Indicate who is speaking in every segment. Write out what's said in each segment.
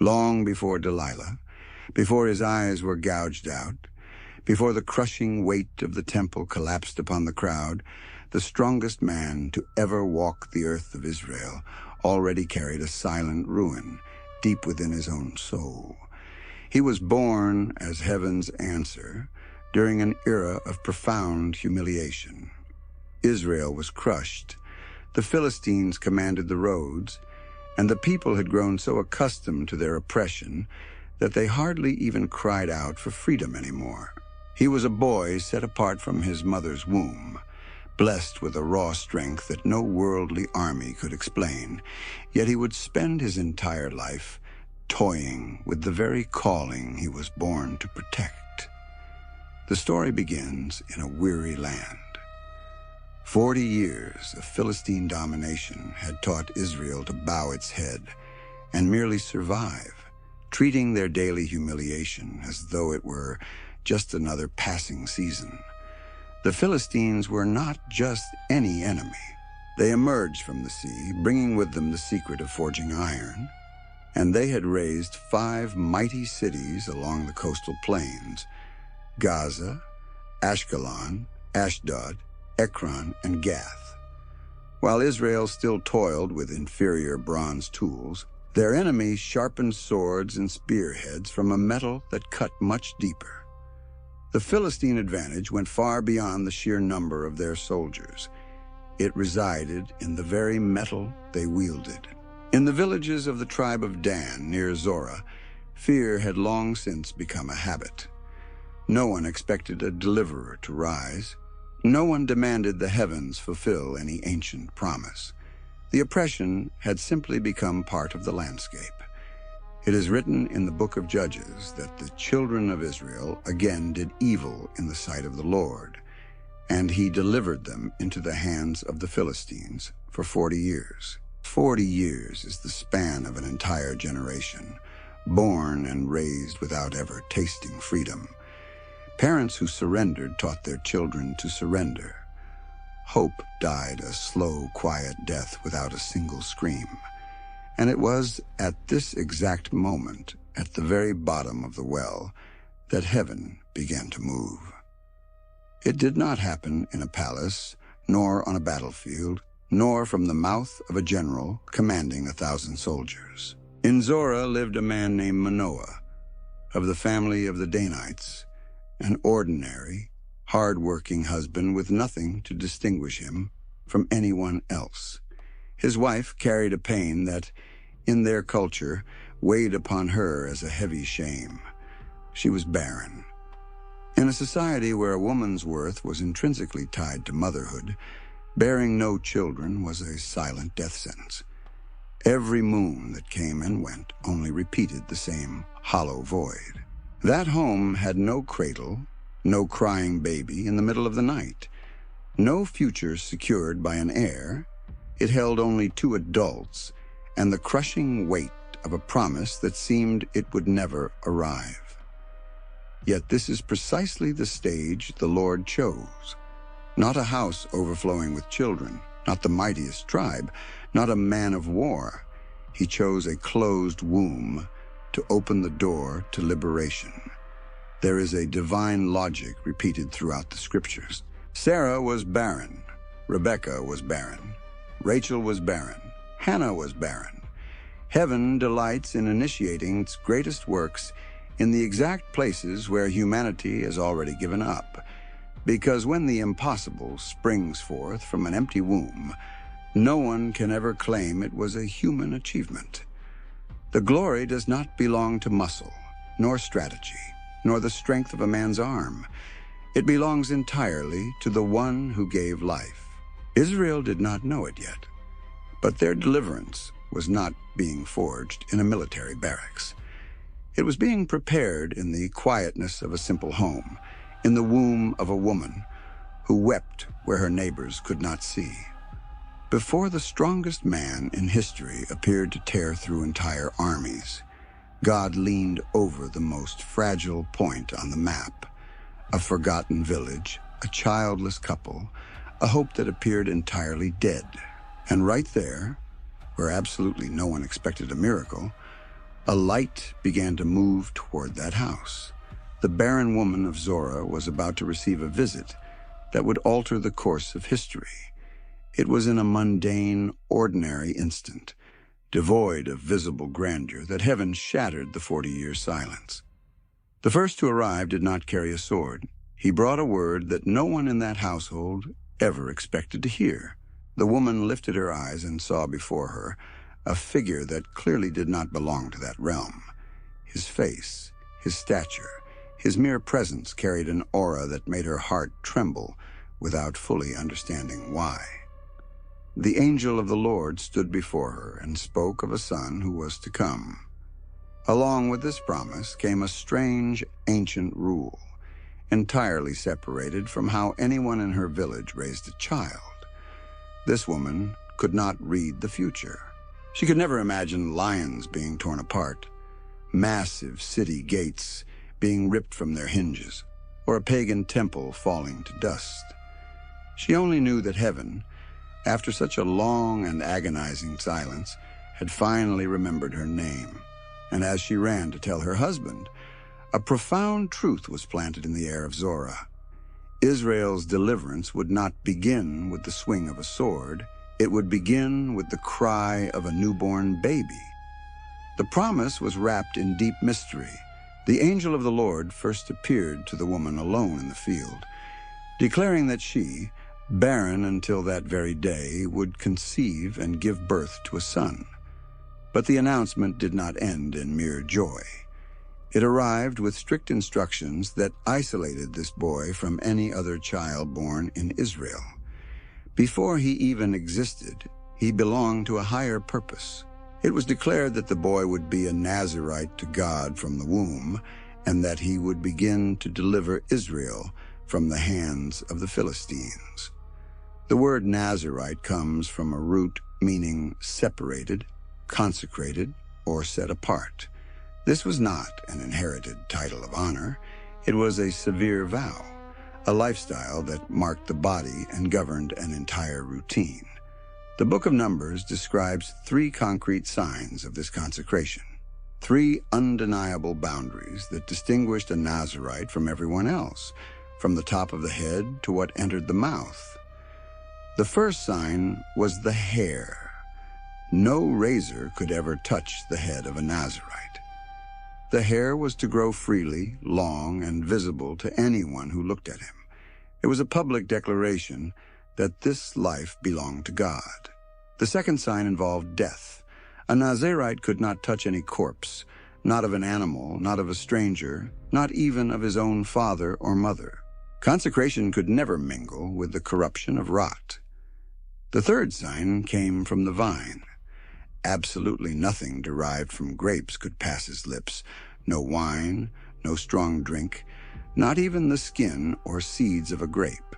Speaker 1: Long before Delilah, before his eyes were gouged out, before the crushing weight of the temple collapsed upon the crowd, the strongest man to ever walk the earth of Israel already carried a silent ruin deep within his own soul. He was born as heaven's answer during an era of profound humiliation. Israel was crushed, the Philistines commanded the roads, and the people had grown so accustomed to their oppression that they hardly even cried out for freedom anymore. He was a boy set apart from his mother's womb, blessed with a raw strength that no worldly army could explain, yet he would spend his entire life toying with the very calling he was born to protect. The story begins in a weary land. 40 years of Philistine domination had taught Israel to bow its head and merely survive, treating their daily humiliation as though it were just another passing season. The Philistines were not just any enemy. They emerged from the sea, bringing with them the secret of forging iron, and they had raised 5 mighty cities along the coastal plains: Gaza, Ashkelon, Ashdod, Ekron, and Gath. While Israel still toiled with inferior bronze tools, their enemies sharpened swords and spearheads from a metal that cut much deeper. The Philistine advantage went far beyond the sheer number of their soldiers. It resided in the very metal they wielded. In the villages of the tribe of Dan near Zorah, fear had long since become a habit. No one expected a deliverer to rise. No one demanded the heavens fulfill any ancient promise. The oppression had simply become part of the landscape. It is written in the book of Judges that the children of Israel again did evil in the sight of the Lord, and he delivered them into the hands of the Philistines for 40 years. 40 years is the span of an entire generation, born and raised without ever tasting freedom. Parents who surrendered taught their children to surrender. Hope died a slow, quiet death without a single scream. And it was at this exact moment, at the very bottom of the well, that heaven began to move. It did not happen in a palace, nor on a battlefield, nor from the mouth of a general commanding 1,000 soldiers. In Zorah lived a man named Manoah, of the family of the Danites, an ordinary, hard-working husband with nothing to distinguish him from anyone else. His wife carried a pain that, in their culture, weighed upon her as a heavy shame. She was barren. In a society where a woman's worth was intrinsically tied to motherhood, bearing no children was a silent death sentence. Every moon that came and went only repeated the same hollow void. That home had no cradle, no crying baby in the middle of the night, no future secured by an heir. It held only 2 adults and the crushing weight of a promise that seemed it would never arrive. Yet this is precisely the stage the Lord chose. Not a house overflowing with children, not the mightiest tribe, not a man of war. He chose a closed womb to open the door to liberation. There is a divine logic repeated throughout the scriptures. Sarah was barren. Rebekah was barren. Rachel was barren. Hannah was barren. Heaven delights in initiating its greatest works in the exact places where humanity has already given up. Because when the impossible springs forth from an empty womb, no one can ever claim it was a human achievement. The glory does not belong to muscle, nor strategy, nor the strength of a man's arm. It belongs entirely to the one who gave life. Israel did not know it yet, but their deliverance was not being forged in a military barracks. It was being prepared in the quietness of a simple home, in the womb of a woman who wept where her neighbors could not see. Before the strongest man in history appeared to tear through entire armies, God leaned over the most fragile point on the map, a forgotten village, a childless couple, a hope that appeared entirely dead. And right there, where absolutely no one expected a miracle, A light began to move toward that house. The barren woman of Zorah was about to receive a visit that would alter the course of history. It was in a mundane, ordinary instant, devoid of visible grandeur, that heaven shattered the 40-year silence. The first to arrive did not carry a sword. He brought a word that no one in that household ever expected to hear. The woman lifted her eyes and saw before her a figure that clearly did not belong to that realm. His face, his stature, his mere presence carried an aura that made her heart tremble without fully understanding why. The angel of the Lord stood before her and spoke of a son who was to come. Along with this promise came a strange, ancient rule, entirely separated from how anyone in her village raised a child. This woman could not read the future. She could never imagine lions being torn apart, massive city gates being ripped from their hinges, or a pagan temple falling to dust. She only knew that heaven, after such a long and agonizing silence, had finally remembered her name. And as she ran to tell her husband, a profound truth was planted in the air of Zorah. Israel's deliverance would not begin with the swing of a sword. It would begin with the cry of a newborn baby. The promise was wrapped in deep mystery. The angel of the Lord first appeared to the woman alone in the field, declaring that she, barren until that very day, would conceive and give birth to a son. But the announcement did not end in mere joy. It arrived with strict instructions that isolated this boy from any other child born in Israel. Before he even existed, he belonged to a higher purpose. It was declared that the boy would be a Nazirite to God from the womb, and that he would begin to deliver Israel from the hands of the Philistines. The word Nazirite comes from a root meaning separated, consecrated, or set apart. This was not an inherited title of honor. It was a severe vow, a lifestyle that marked the body and governed an entire routine. The book of Numbers describes 3 concrete signs of this consecration, 3 undeniable boundaries that distinguished a Nazirite from everyone else, from the top of the head to what entered the mouth. The first sign was the hair. No razor could ever touch the head of a Nazirite. The hair was to grow freely, long, and visible to anyone who looked at him. It was a public declaration that this life belonged to God. The second sign involved death. A Nazirite could not touch any corpse, not of an animal, not of a stranger, not even of his own father or mother. Consecration could never mingle with the corruption of rot. The third sign came from the vine. Absolutely nothing derived from grapes could pass his lips. No wine, no strong drink, not even the skin or seeds of a grape.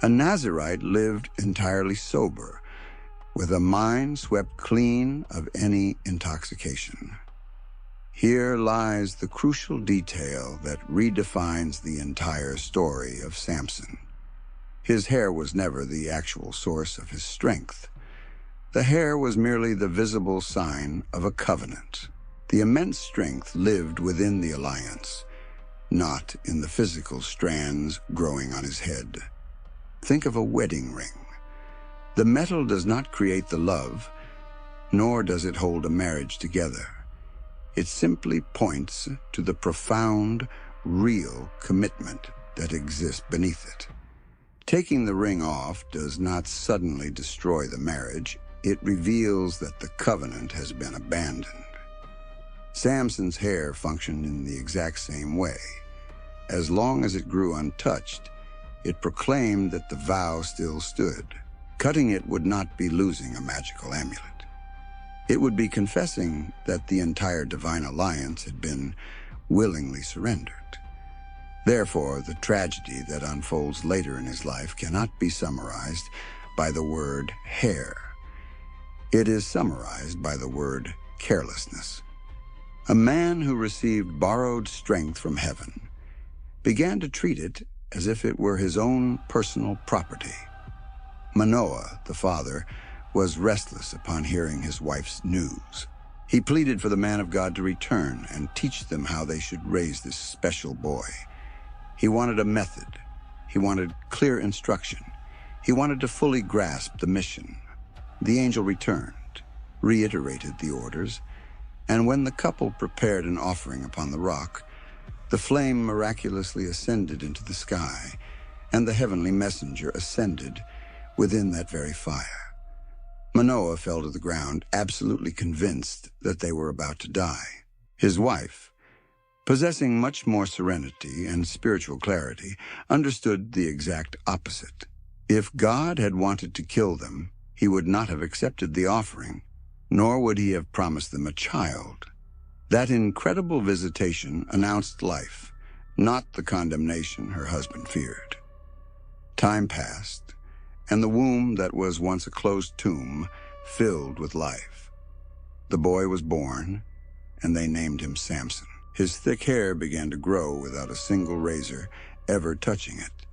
Speaker 1: A Nazirite lived entirely sober, with a mind swept clean of any intoxication. Here lies the crucial detail that redefines the entire story of Samson. His hair was never the actual source of his strength. The hair was merely the visible sign of a covenant. The immense strength lived within the alliance, not in the physical strands growing on his head. Think of a wedding ring. The metal does not create the love, nor does it hold a marriage together. It simply points to the profound, real commitment that exists beneath it. Taking the ring off does not suddenly destroy the marriage. It reveals that the covenant has been abandoned. Samson's hair functioned in the exact same way. As long as it grew untouched, it proclaimed that the vow still stood. Cutting it would not be losing a magical amulet. It would be confessing that the entire divine alliance had been willingly surrendered. Therefore, the tragedy that unfolds later in his life cannot be summarized by the word hair. It is summarized by the word carelessness. A man who received borrowed strength from heaven began to treat it as if it were his own personal property. Manoah, the father, was restless upon hearing his wife's news. He pleaded for the man of God to return and teach them how they should raise this special boy. He wanted a method. He wanted clear instruction. He wanted to fully grasp the mission. The angel returned, reiterated the orders, and when the couple prepared an offering upon the rock, the flame miraculously ascended into the sky, and the heavenly messenger ascended within that very fire. Manoah fell to the ground, absolutely convinced that they were about to die. His wife, possessing much more serenity and spiritual clarity, understood the exact opposite. If God had wanted to kill them, he would not have accepted the offering, nor would he have promised them a child. That incredible visitation announced life, not the condemnation her husband feared. Time passed, and the womb that was once a closed tomb filled with life. The boy was born, and they named him Samson. His thick hair began to grow without a single razor ever touching it,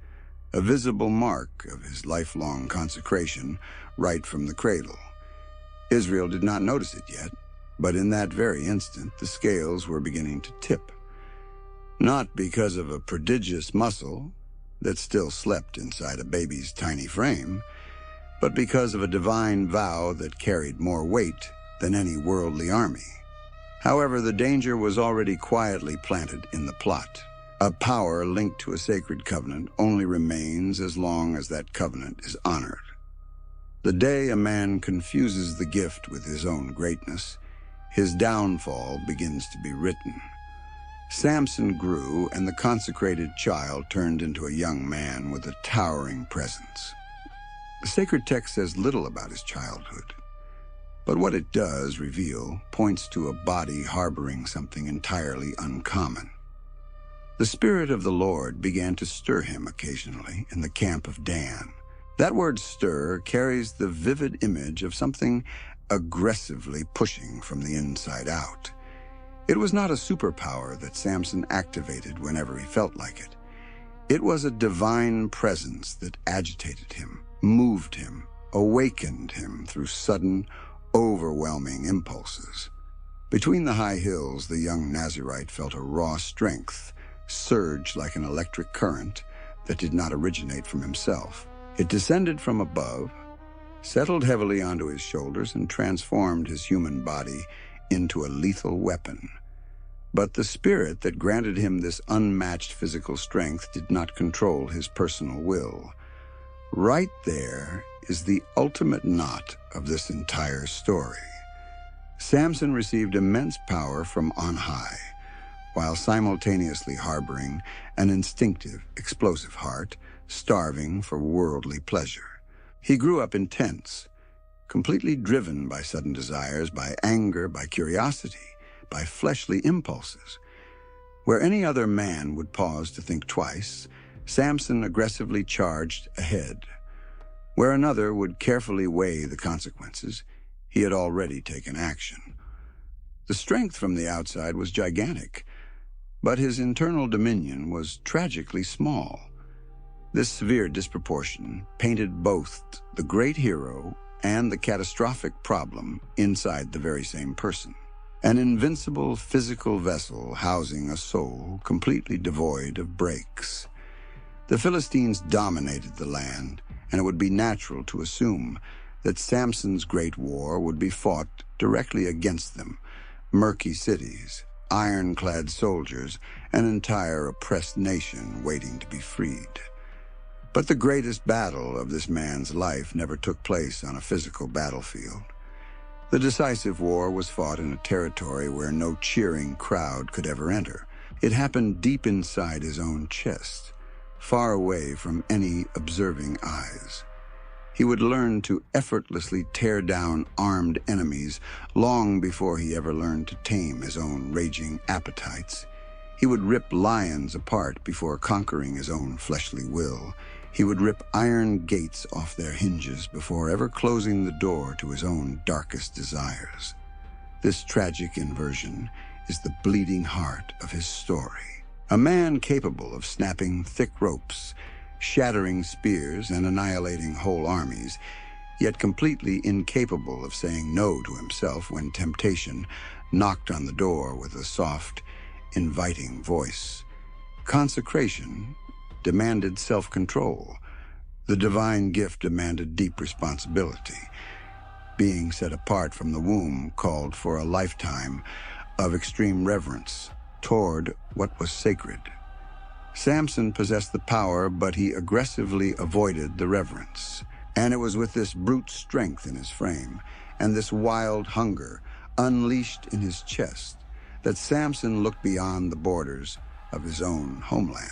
Speaker 1: a visible mark of his lifelong consecration right from the cradle. Israel did not notice it yet, but in that very instant the scales were beginning to tip. Not because of a prodigious muscle that still slept inside a baby's tiny frame, but because of a divine vow that carried more weight than any worldly army. However, the danger was already quietly planted in the plot. A power linked to a sacred covenant only remains as long as that covenant is honored. The day a man confuses the gift with his own greatness, his downfall begins to be written. Samson grew, and the consecrated child turned into a young man with a towering presence. The sacred text says little about his childhood, but what it does reveal points to a body harboring something entirely uncommon. The Spirit of the Lord began to stir him occasionally in the camp of Dan. That word stir carries the vivid image of something aggressively pushing from the inside out. It was not a superpower that Samson activated whenever he felt like it. It was a divine presence that agitated him, moved him, awakened him through sudden, overwhelming impulses. Between the high hills, the young Nazirite felt a raw strength surge like an electric current that did not originate from himself. It descended from above, settled heavily onto his shoulders, and transformed his human body into a lethal weapon. But the spirit that granted him this unmatched physical strength did not control his personal will. Right there is the ultimate knot of this entire story. Samson received immense power from on high, while simultaneously harboring an instinctive, explosive heart, starving for worldly pleasure. He grew up intense, completely driven by sudden desires, by anger, by curiosity, by fleshly impulses. Where any other man would pause to think twice, Samson aggressively charged ahead. Where another would carefully weigh the consequences, he had already taken action. The strength from the outside was gigantic, but his internal dominion was tragically small. This severe disproportion painted both the great hero and the catastrophic problem inside the very same person. An invincible physical vessel housing a soul completely devoid of breaks. The Philistines dominated the land, and it would be natural to assume that Samson's great war would be fought directly against them. Murky cities, ironclad soldiers, an entire oppressed nation waiting to be freed. But the greatest battle of this man's life never took place on a physical battlefield. The decisive war was fought in a territory where no cheering crowd could ever enter. It happened deep inside his own chest, far away from any observing eyes. He would learn to effortlessly tear down armed enemies long before he ever learned to tame his own raging appetites. He would rip lions apart before conquering his own fleshly will. He would rip iron gates off their hinges before ever closing the door to his own darkest desires. This tragic inversion is the bleeding heart of his story. A man capable of snapping thick ropes, shattering spears, and annihilating whole armies, yet completely incapable of saying no to himself when temptation knocked on the door with a soft, inviting voice. Consecration demanded self-control. The divine gift demanded deep responsibility. Being set apart from the womb called for a lifetime of extreme reverence toward what was sacred. Samson possessed the power, but he aggressively avoided the reverence. And it was with this brute strength in his frame and this wild hunger unleashed in his chest that Samson looked beyond the borders of his own homeland.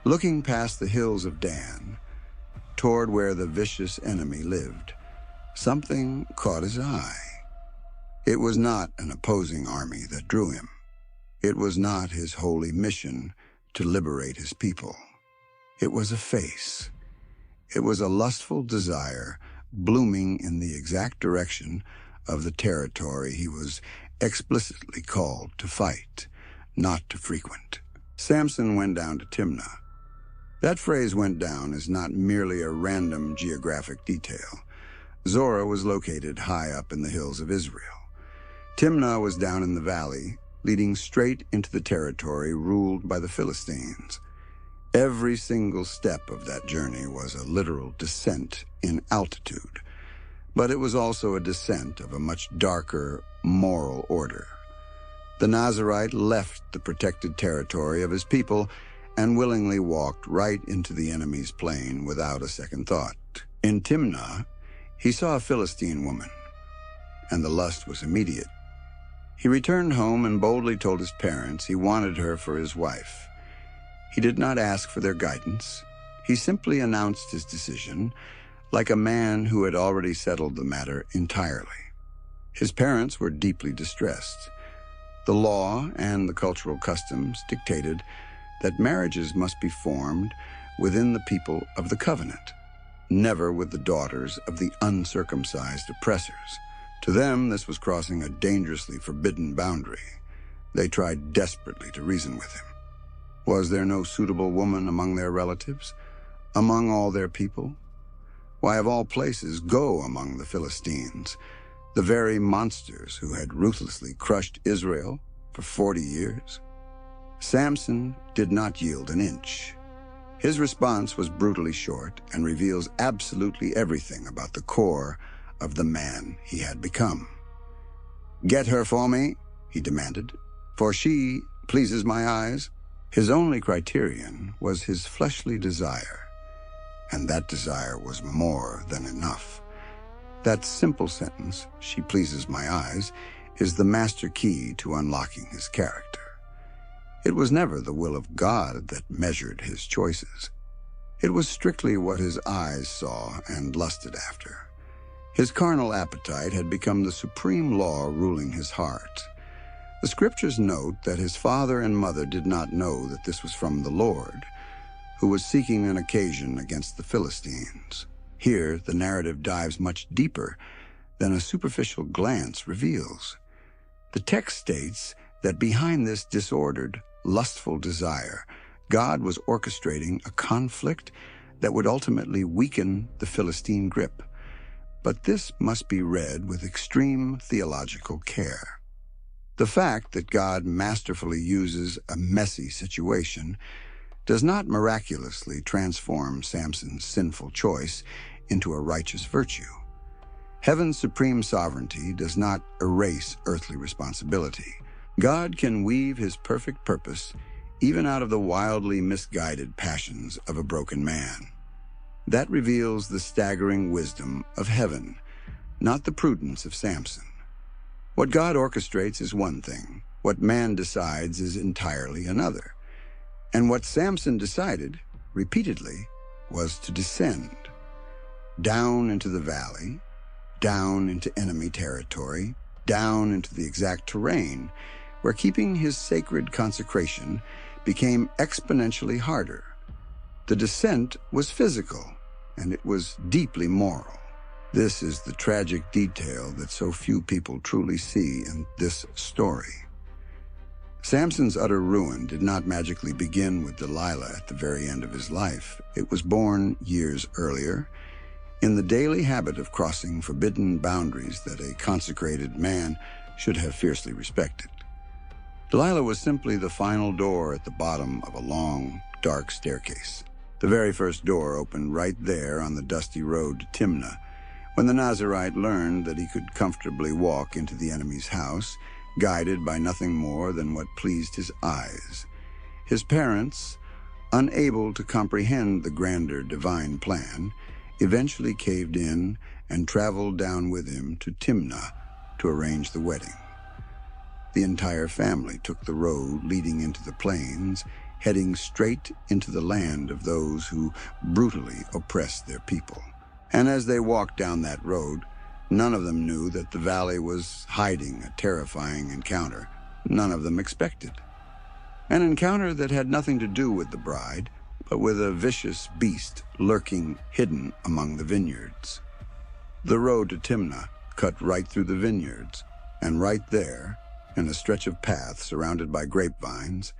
Speaker 1: Looking past the hills of Dan, toward where the vicious enemy lived, something caught his eye. It was not an opposing army that drew him. It was not his holy mission to liberate his people. It was a face. It was a lustful desire blooming in the exact direction of the territory he was explicitly called to fight, not to frequent. Samson went down to Timnah. That phrase "went down" is not merely a random geographic detail. Zorah was located high up in the hills of Israel. Timnah was down in the valley, leading straight into the territory ruled by the Philistines. Every single step of that journey was a literal descent in altitude, but it was also a descent of a much darker moral order. The Nazirite left the protected territory of his people and willingly walked right into the enemy's plain without a second thought. In Timnah, he saw a Philistine woman, and the lust was immediate. He returned home and boldly told his parents he wanted her for his wife. He did not ask for their guidance. He simply announced his decision, like a man who had already settled the matter entirely. His parents were deeply distressed. The law and the cultural customs dictated that marriages must be formed within the people of the covenant, never with the daughters of the uncircumcised oppressors. To them, this was crossing a dangerously forbidden boundary. They tried desperately to reason with him. Was there no suitable woman among their relatives, among all their people? Why, of all places, go among the Philistines, the very monsters who had ruthlessly crushed Israel for 40 years? Samson did not yield an inch. His response was brutally short and reveals absolutely everything about the core of the man he had become. "Get her for me," he demanded, "for she pleases my eyes." His only criterion was his fleshly desire, and that desire was more than enough. That simple sentence, "she pleases my eyes," is the master key to unlocking his character. It was never the will of God that measured his choices. It was strictly what his eyes saw and lusted after. His carnal appetite had become the supreme law ruling his heart. The scriptures note that his father and mother did not know that this was from the Lord, who was seeking an occasion against the Philistines. Here, the narrative dives much deeper than a superficial glance reveals. The text states that behind this disordered, lustful desire, God was orchestrating a conflict that would ultimately weaken the Philistine grip. But this must be read with extreme theological care. The fact that God masterfully uses a messy situation does not miraculously transform Samson's sinful choice into a righteous virtue. Heaven's supreme sovereignty does not erase earthly responsibility. God can weave his perfect purpose even out of the wildly misguided passions of a broken man. That reveals the staggering wisdom of heaven, not the prudence of Samson. What God orchestrates is one thing. What man decides is entirely another. And what Samson decided, repeatedly, was to descend down into the valley, down into enemy territory, down into the exact terrain where keeping his sacred consecration became exponentially harder. The descent was physical, and it was deeply moral. This is the tragic detail that so few people truly see in this story. Samson's utter ruin did not magically begin with Delilah at the very end of his life. It was born years earlier, in the daily habit of crossing forbidden boundaries that a consecrated man should have fiercely respected. Delilah was simply the final door at the bottom of a long, dark staircase. The very first door opened right there on the dusty road to Timnah, when the Nazirite learned that he could comfortably walk into the enemy's house, guided by nothing more than what pleased his eyes. His parents, unable to comprehend the grander divine plan, eventually caved in and traveled down with him to Timnah to arrange the wedding. The entire family took the road leading into the plains, heading straight into the land of those who brutally oppressed their people. And as they walked down that road, none of them knew that the valley was hiding a terrifying encounter none of them expected. An encounter that had nothing to do with the bride, but with a vicious beast lurking hidden among the vineyards. The road to Timnah cut right through the vineyards, and right there, in a stretch of path surrounded by grapevines,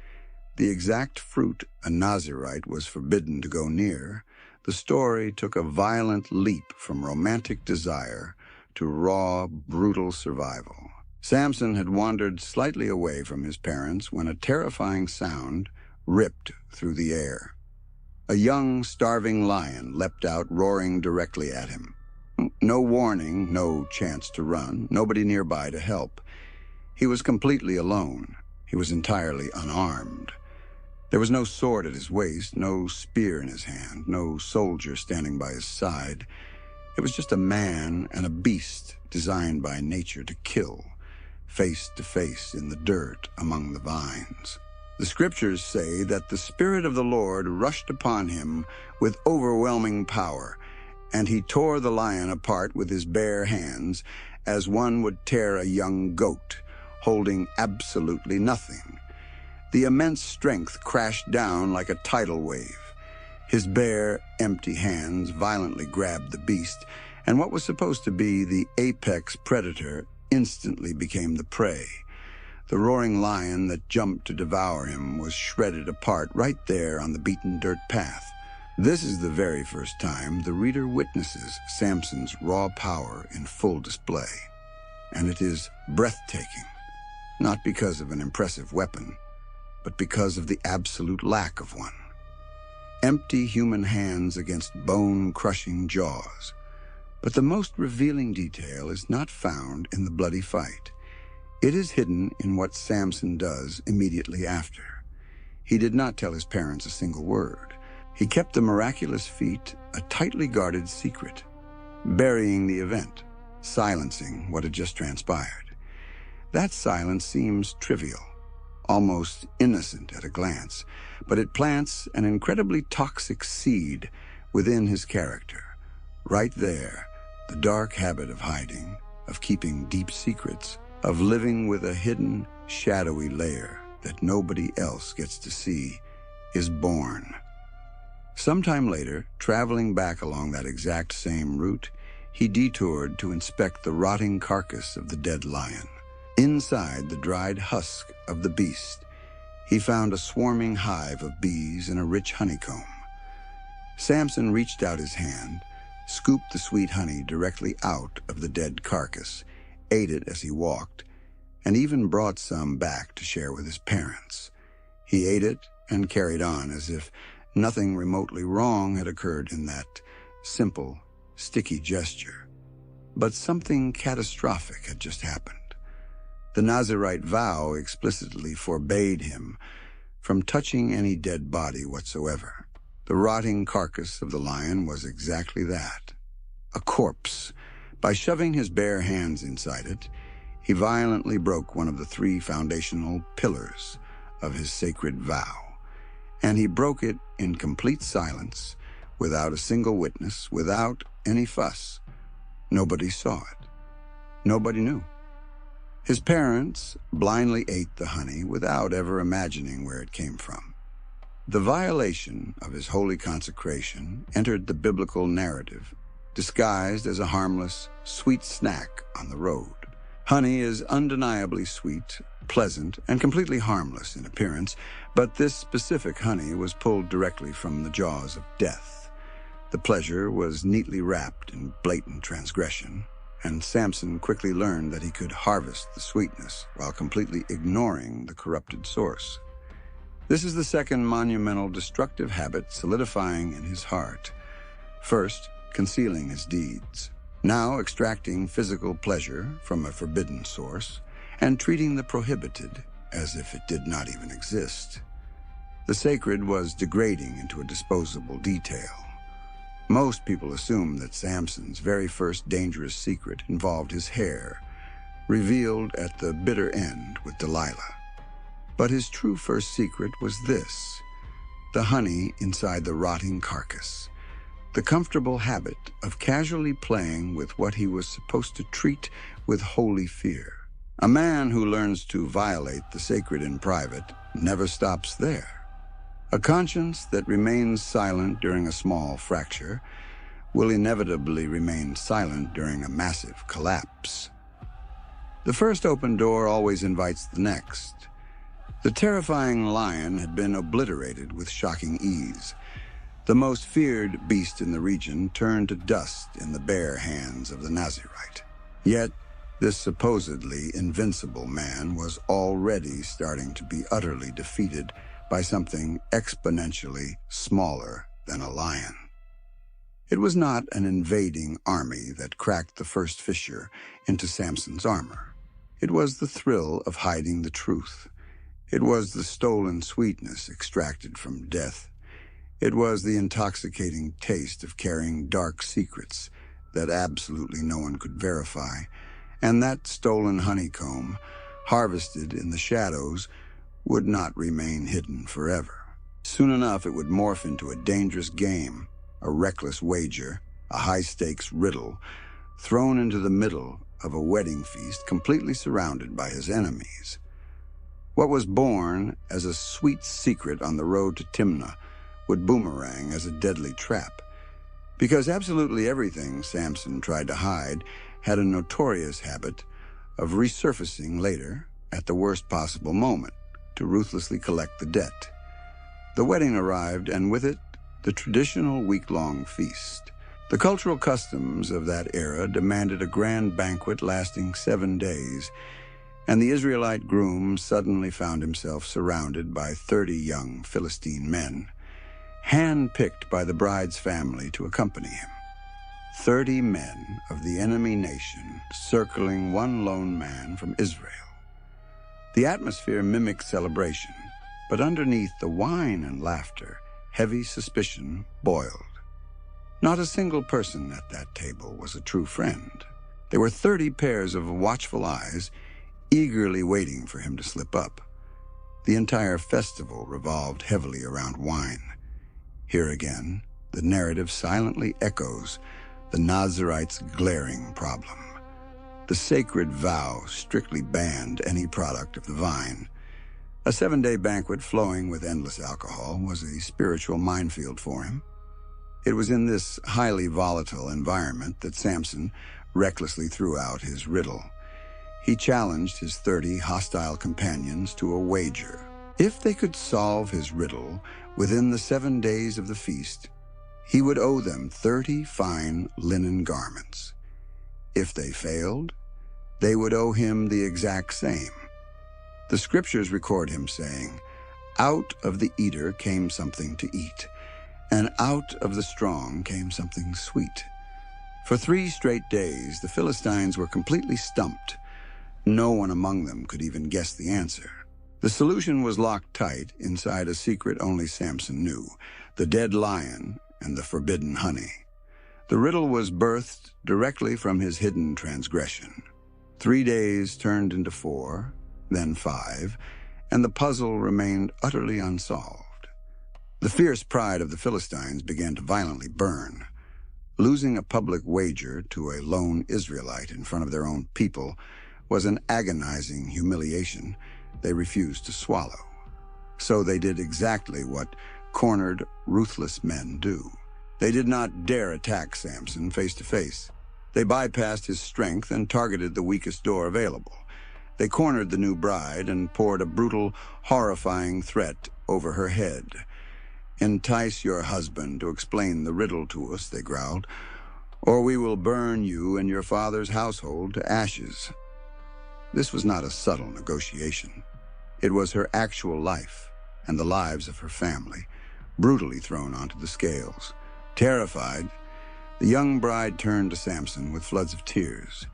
Speaker 1: the exact fruit a Nazirite was forbidden to go near, the story took a violent leap from romantic desire to raw, brutal survival. Samson had wandered slightly away from his parents when a terrifying sound ripped through the air. A young, starving lion leapt out, roaring directly at him. No warning, no chance to run, nobody nearby to help. He was completely alone. He was entirely unarmed. There was no sword at his waist, no spear in his hand, no soldier standing by his side. It was just a man and a beast designed by nature to kill, face to face in the dirt among the vines. The scriptures say that the Spirit of the Lord rushed upon him with overwhelming power, and he tore the lion apart with his bare hands as one would tear a young goat, holding absolutely nothing. The immense strength crashed down like a tidal wave. His bare, empty hands violently grabbed the beast, and what was supposed to be the apex predator instantly became the prey. The roaring lion that jumped to devour him was shredded apart right there on the beaten dirt path. This is the very first time the reader witnesses Samson's raw power in full display. And it is breathtaking, not because of an impressive weapon, but because of the absolute lack of one. Empty human hands against bone-crushing jaws. But the most revealing detail is not found in the bloody fight. It is hidden in what Samson does immediately after. He did not tell his parents a single word. He kept the miraculous feat a tightly guarded secret, burying the event, silencing what had just transpired. That silence seems trivial, almost innocent at a glance, but it plants an incredibly toxic seed within his character. Right there, the dark habit of hiding, of keeping deep secrets, of living with a hidden, shadowy layer that nobody else gets to see, is born. Sometime later, traveling back along that exact same route, he detoured to inspect the rotting carcass of the dead lion. Inside the dried husk of the beast, he found a swarming hive of bees and a rich honeycomb. Samson reached out his hand, scooped the sweet honey directly out of the dead carcass, ate it as he walked, and even brought some back to share with his parents. He ate it and carried on as if nothing remotely wrong had occurred in that simple, sticky gesture. But something catastrophic had just happened. The Nazirite vow explicitly forbade him from touching any dead body whatsoever. The rotting carcass of the lion was exactly that, a corpse. By shoving his bare hands inside it, he violently broke one of the 3 foundational pillars of his sacred vow. And he broke it in complete silence, without a single witness, without any fuss. Nobody saw it. Nobody knew. His parents blindly ate the honey without ever imagining where it came from. The violation of his holy consecration entered the biblical narrative, disguised as a harmless, sweet snack on the road. Honey is undeniably sweet, pleasant, and completely harmless in appearance, but this specific honey was pulled directly from the jaws of death. The pleasure was neatly wrapped in blatant transgression, and Samson quickly learned that he could harvest the sweetness while completely ignoring the corrupted source. This is the second monumental destructive habit solidifying in his heart. First, concealing his deeds. Now extracting physical pleasure from a forbidden source and treating the prohibited as if it did not even exist. The sacred was degrading into a disposable detail. Most people assume that Samson's very first dangerous secret involved his hair, revealed at the bitter end with Delilah. But his true first secret was this: the honey inside the rotting carcass, the comfortable habit of casually playing with what he was supposed to treat with holy fear. A man who learns to violate the sacred in private never stops there. A conscience that remains silent during a small fracture will inevitably remain silent during a massive collapse. The first open door always invites the next. The terrifying lion had been obliterated with shocking ease. The most feared beast in the region turned to dust in the bare hands of the Nazirite. Yet, this supposedly invincible man was already starting to be utterly defeated by something exponentially smaller than a lion. It was not an invading army that cracked the first fissure into Samson's armor. It was the thrill of hiding the truth. It was the stolen sweetness extracted from death. It was the intoxicating taste of carrying dark secrets that absolutely no one could verify. And that stolen honeycomb, harvested in the shadows, would not remain hidden forever. Soon enough, it would morph into a dangerous game, a reckless wager, a high-stakes riddle, thrown into the middle of a wedding feast completely surrounded by his enemies. What was born as a sweet secret on the road to Timnah would boomerang as a deadly trap, because absolutely everything Samson tried to hide had a notorious habit of resurfacing later at the worst possible moment to ruthlessly collect the debt. The wedding arrived, and with it, the traditional week-long feast. The cultural customs of that era demanded a grand banquet lasting 7 days, and the Israelite groom suddenly found himself surrounded by 30 young Philistine men, hand-picked by the bride's family to accompany him. 30 men of the enemy nation circling one lone man from Israel. The atmosphere mimicked celebration, but underneath the wine and laughter, heavy suspicion boiled. Not a single person at that table was a true friend. There were 30 pairs of watchful eyes, eagerly waiting for him to slip up. The entire festival revolved heavily around wine. Here again, the narrative silently echoes the Nazirite's glaring problem. The sacred vow strictly banned any product of the vine. A 7-day banquet flowing with endless alcohol was a spiritual minefield for him. It was in this highly volatile environment that Samson recklessly threw out his riddle. He challenged his 30 hostile companions to a wager. If they could solve his riddle within the 7 days of the feast, he would owe them 30 fine linen garments. If they failed, they would owe him the exact same. The scriptures record him saying, "Out of the eater came something to eat, and out of the strong came something sweet." For 3 straight days, the Philistines were completely stumped. No one among them could even guess the answer. The solution was locked tight inside a secret only Samson knew: the dead lion and the forbidden honey. The riddle was birthed directly from his hidden transgression. 3 days turned into 4, then 5, and the puzzle remained utterly unsolved. The fierce pride of the Philistines began to violently burn. Losing a public wager to a lone Israelite in front of their own people was an agonizing humiliation they refused to swallow. So they did exactly what cornered, ruthless men do. They did not dare attack Samson face to face. They bypassed his strength and targeted the weakest door available. They cornered the new bride and poured a brutal, horrifying threat over her head. "Entice your husband to explain the riddle to us," they growled, "or we will burn you and your father's household to ashes." This was not a subtle negotiation. It was her actual life and the lives of her family, brutally thrown onto the scales. Terrified, the young bride turned to Samson with floods of tears.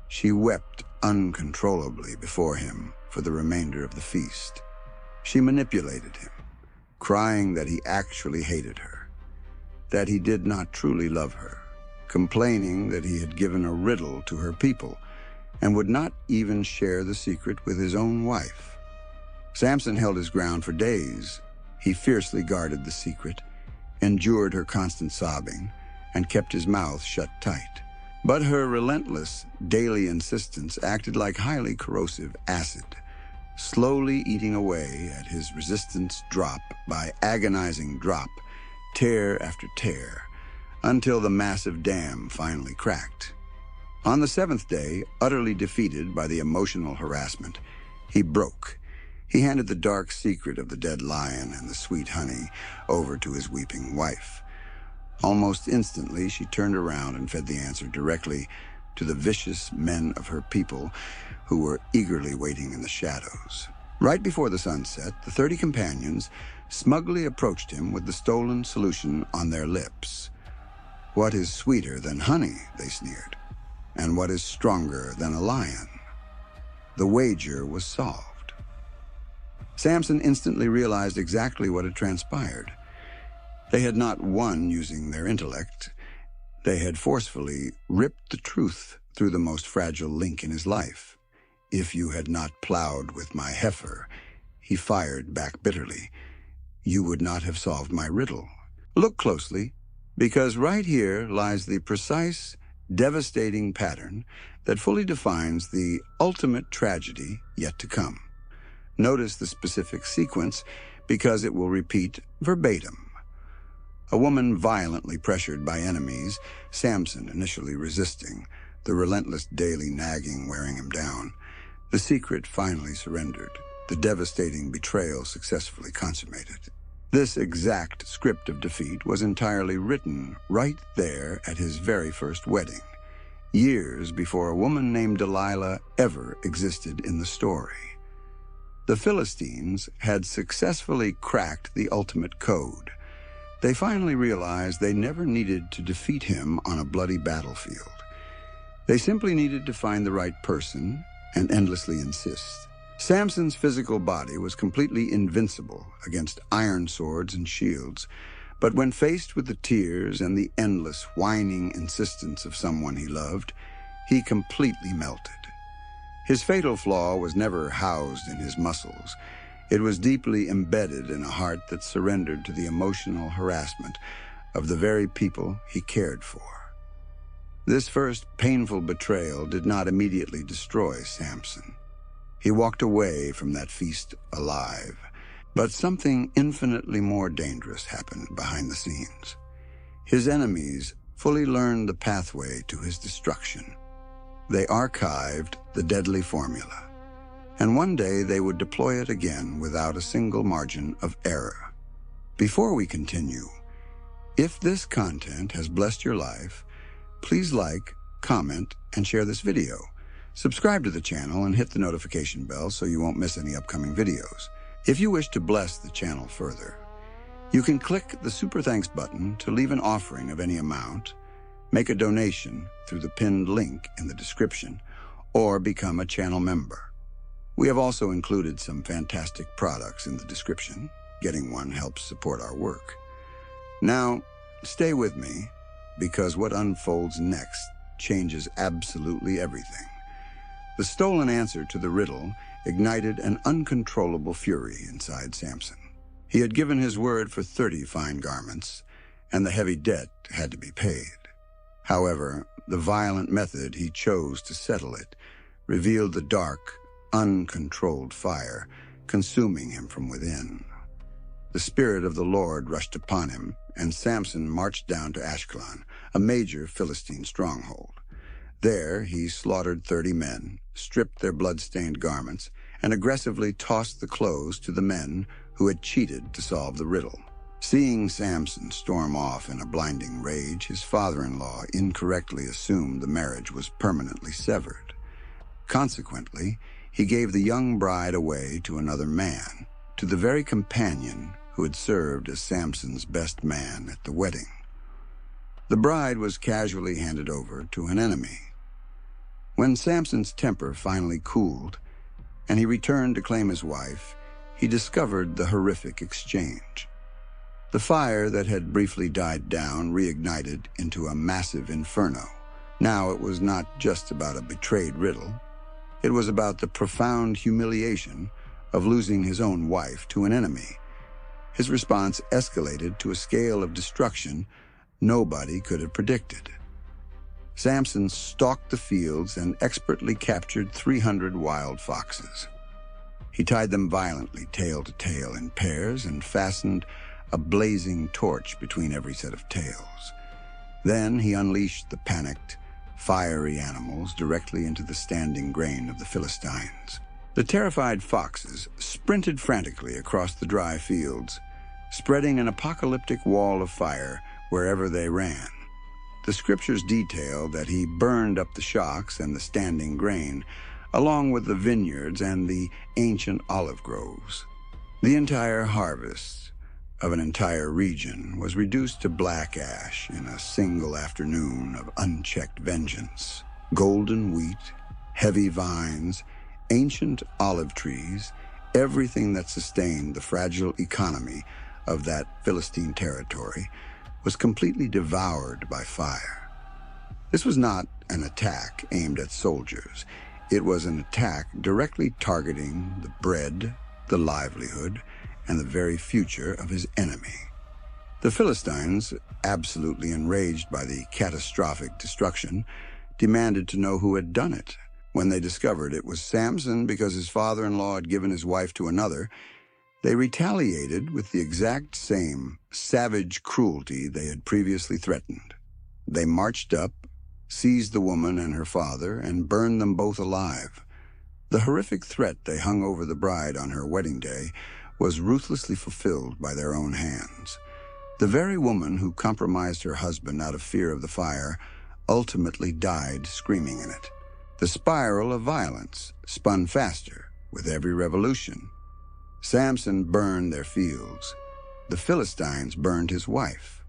Speaker 1: She wept uncontrollably before him for the remainder of the feast. She manipulated him, crying that he actually hated her, that he did not truly love her, complaining that he had given a riddle to her people and would not even share the secret with his own wife. Samson held his ground for days. He fiercely guarded the secret, endured her constant sobbing, and kept his mouth shut tight. But her relentless, daily insistence acted like highly corrosive acid, slowly eating away at his resistance drop by agonizing drop, tear after tear, until the massive dam finally cracked. On the seventh day, utterly defeated by the emotional harassment, he broke. He handed the dark secret of the dead lion and the sweet honey over to his weeping wife. Almost instantly, she turned around and fed the answer directly to the vicious men of her people who were eagerly waiting in the shadows. Right before the sun set, the 30 companions smugly approached him with the stolen solution on their lips. "What is sweeter than honey?" they sneered. "And what is stronger than a lion?" The wager was solved. Samson instantly realized exactly what had transpired. They had not won using their intellect. They had forcefully ripped the truth through the most fragile link in his life. "If you had not plowed with my heifer," he fired back bitterly, "you would not have solved my riddle." Look closely, because right here lies the precise, devastating pattern that fully defines the ultimate tragedy yet to come. Notice the specific sequence because it will repeat verbatim. A woman violently pressured by enemies, Samson initially resisting, the relentless daily nagging wearing him down. The secret finally surrendered, the devastating betrayal successfully consummated. This exact script of defeat was entirely written right there at his very first wedding, years before a woman named Delilah ever existed in the story. The Philistines had successfully cracked the ultimate code. They finally realized they never needed to defeat him on a bloody battlefield. They simply needed to find the right person and endlessly insist. Samson's physical body was completely invincible against iron swords and shields, but when faced with the tears and the endless, whining insistence of someone he loved, he completely melted. His fatal flaw was never housed in his muscles. It was deeply embedded in a heart that surrendered to the emotional harassment of the very people he cared for. This first painful betrayal did not immediately destroy Samson. He walked away from that feast alive, but something infinitely more dangerous happened behind the scenes. His enemies fully learned the pathway to his destruction. They archived the deadly formula, and one day they would deploy it again without a single margin of error. Before we continue, if this content has blessed your life, please like, comment, and share this video. Subscribe to the channel and hit the notification bell so you won't miss any upcoming videos. If you wish to bless the channel further, you can click the Super Thanks button to leave an offering of any amount, make a donation through the pinned link in the description, or become a channel member. We have also included some fantastic products in the description. Getting one helps support our work. Now, stay with me, because what unfolds next changes absolutely everything. The stolen answer to the riddle ignited an uncontrollable fury inside Samson. He had given his word for 30 fine garments, and the heavy debt had to be paid. However, the violent method he chose to settle it revealed the dark, uncontrolled fire consuming him from within. The Spirit of the Lord rushed upon him, and Samson marched down to Ashkelon, a major Philistine stronghold. There he slaughtered 30 men, stripped their blood-stained garments, and aggressively tossed the clothes to the men who had cheated to solve the riddle. Seeing Samson storm off in a blinding rage, his father-in-law incorrectly assumed the marriage was permanently severed. Consequently, he gave the young bride away to another man, to the very companion who had served as Samson's best man at the wedding. The bride was casually handed over to an enemy. When Samson's temper finally cooled, and he returned to claim his wife, he discovered the horrific exchange. The fire that had briefly died down reignited into a massive inferno. Now it was not just about a betrayed riddle. It was about the profound humiliation of losing his own wife to an enemy. His response escalated to a scale of destruction nobody could have predicted. Samson stalked the fields and expertly captured 300 wild foxes. He tied them violently, tail to tail, in pairs, and fastened a blazing torch between every set of tails. Then he unleashed the panicked, fiery animals directly into the standing grain of the Philistines. The terrified foxes sprinted frantically across the dry fields, spreading an apocalyptic wall of fire wherever they ran. The scriptures detail that he burned up the shocks and the standing grain, along with the vineyards and the ancient olive groves. The entire harvest of an entire region was reduced to black ash in a single afternoon of unchecked vengeance. Golden wheat, heavy vines, ancient olive trees, everything that sustained the fragile economy of that Philistine territory was completely devoured by fire. This was not an attack aimed at soldiers. It was an attack directly targeting the bread, the livelihood, and the very future of his enemy. The Philistines, absolutely enraged by the catastrophic destruction, demanded to know who had done it. When they discovered it was Samson because his father-in-law had given his wife to another, they retaliated with the exact same savage cruelty they had previously threatened. They marched up, seized the woman and her father, and burned them both alive. The horrific threat they hung over the bride on her wedding day was ruthlessly fulfilled by their own hands. The very woman who compromised her husband out of fear of the fire ultimately died screaming in it. The spiral of violence spun faster with every revolution. Samson burned their fields. The Philistines burned his wife.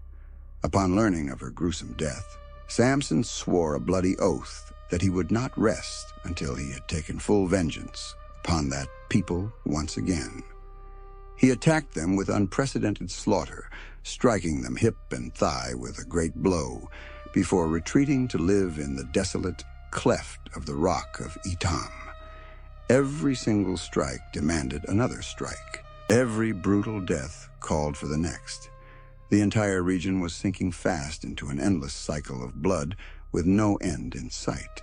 Speaker 1: Upon learning of her gruesome death, Samson swore a bloody oath that he would not rest until he had taken full vengeance upon that people once again. He attacked them with unprecedented slaughter, striking them hip and thigh with a great blow, before retreating to live in the desolate cleft of the rock of Etam. Every single strike demanded another strike. Every brutal death called for the next. The entire region was sinking fast into an endless cycle of blood with no end in sight.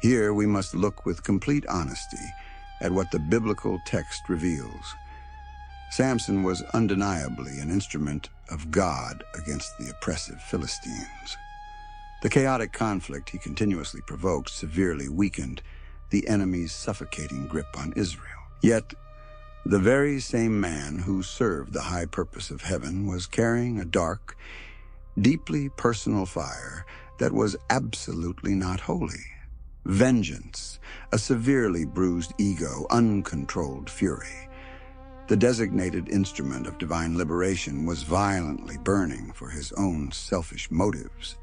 Speaker 1: Here we must look with complete honesty at what the biblical text reveals. Samson was undeniably an instrument of God against the oppressive Philistines. The chaotic conflict he continuously provoked severely weakened the enemy's suffocating grip on Israel. Yet, the very same man who served the high purpose of heaven was carrying a dark, deeply personal fire that was absolutely not holy. Vengeance, a severely bruised ego, uncontrolled fury. The designated instrument of divine liberation was violently burning for his own selfish motives.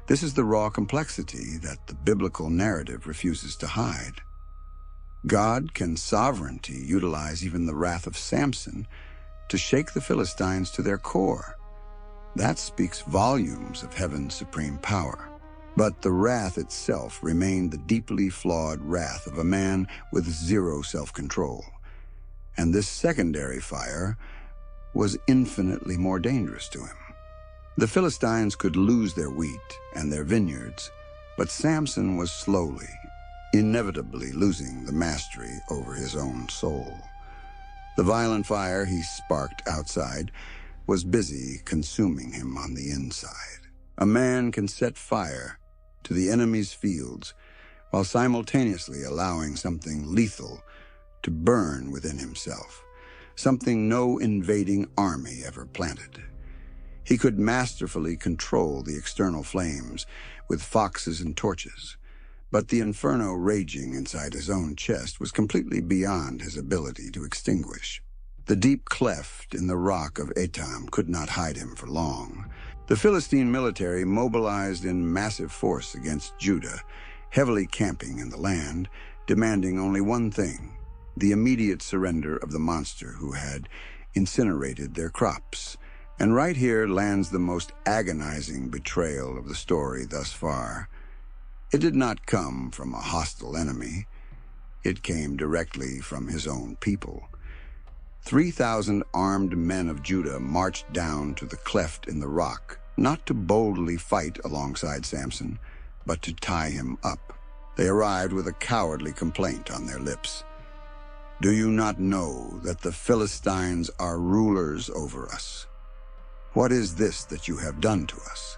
Speaker 1: This is the raw complexity that the biblical narrative refuses to hide. God can sovereignly utilize even the wrath of Samson to shake the Philistines to their core. That speaks volumes of heaven's supreme power. But the wrath itself remained the deeply flawed wrath of a man with zero self-control. And this secondary fire was infinitely more dangerous to him. The Philistines could lose their wheat and their vineyards, but Samson was slowly, inevitably losing the mastery over his own soul. The violent fire he sparked outside was busy consuming him on the inside. A man can set fire to the enemy's fields while simultaneously allowing something lethal to burn within himself. something no invading army ever planted. He could masterfully control the external flames with foxes and torches, but the inferno raging inside his own chest was completely beyond his ability to extinguish. The deep cleft in the rock of Etam could not hide him for long. The Philistine military mobilized in massive force against Judah, heavily camping in the land, demanding only one thing: the immediate surrender of the monster who had incinerated their crops. And right here lands the most agonizing betrayal of the story thus far. It did not come from a hostile enemy. It came directly from his own people. 3,000 armed men of Judah marched down to the cleft in the rock, not to boldly fight alongside Samson, but to tie him up. They arrived with a cowardly complaint on their lips. "Do you not know that the Philistines are rulers over us? What is this that you have done to us?"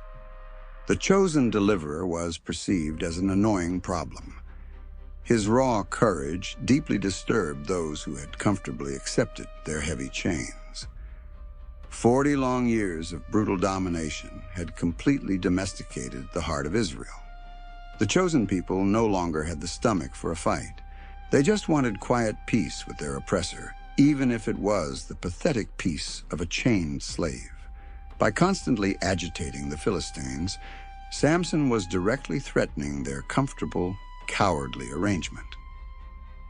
Speaker 1: The chosen deliverer was perceived as an annoying problem. His raw courage deeply disturbed those who had comfortably accepted their heavy chains. 40 long years of brutal domination had completely domesticated the heart of Israel. The chosen people no longer had the stomach for a fight. They just wanted quiet peace with their oppressor, even if it was the pathetic peace of a chained slave. By constantly agitating the Philistines, Samson was directly threatening their comfortable, cowardly arrangement.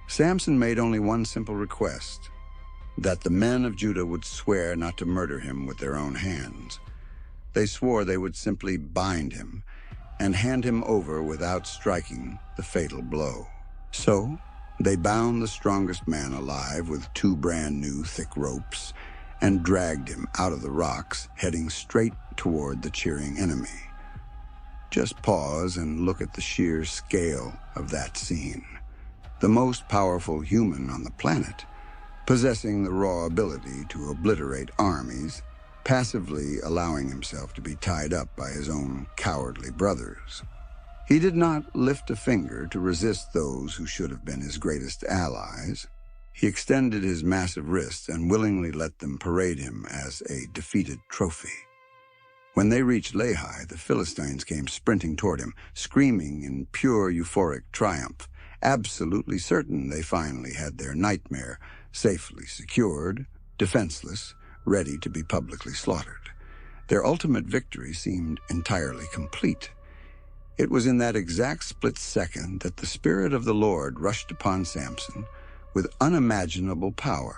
Speaker 1: Samson made only one simple request: that the men of Judah would swear not to murder him with their own hands. They swore they would simply bind him and hand him over without striking the fatal blow. So they bound the strongest man alive with 2 brand new thick ropes and dragged him out of the rocks, heading straight toward the cheering enemy. Just pause and look at the sheer scale of that scene. The most powerful human on the planet, possessing the raw ability to obliterate armies, passively allowing himself to be tied up by his own cowardly brothers. He did not lift a finger to resist those who should have been his greatest allies. He extended his massive wrists and willingly let them parade him as a defeated trophy. When they reached Lehi, the Philistines came sprinting toward him, screaming in pure euphoric triumph, absolutely certain they finally had their nightmare safely secured, defenseless, ready to be publicly slaughtered. Their ultimate victory seemed entirely complete. It was in that exact split second that the Spirit of the Lord rushed upon Samson with unimaginable power.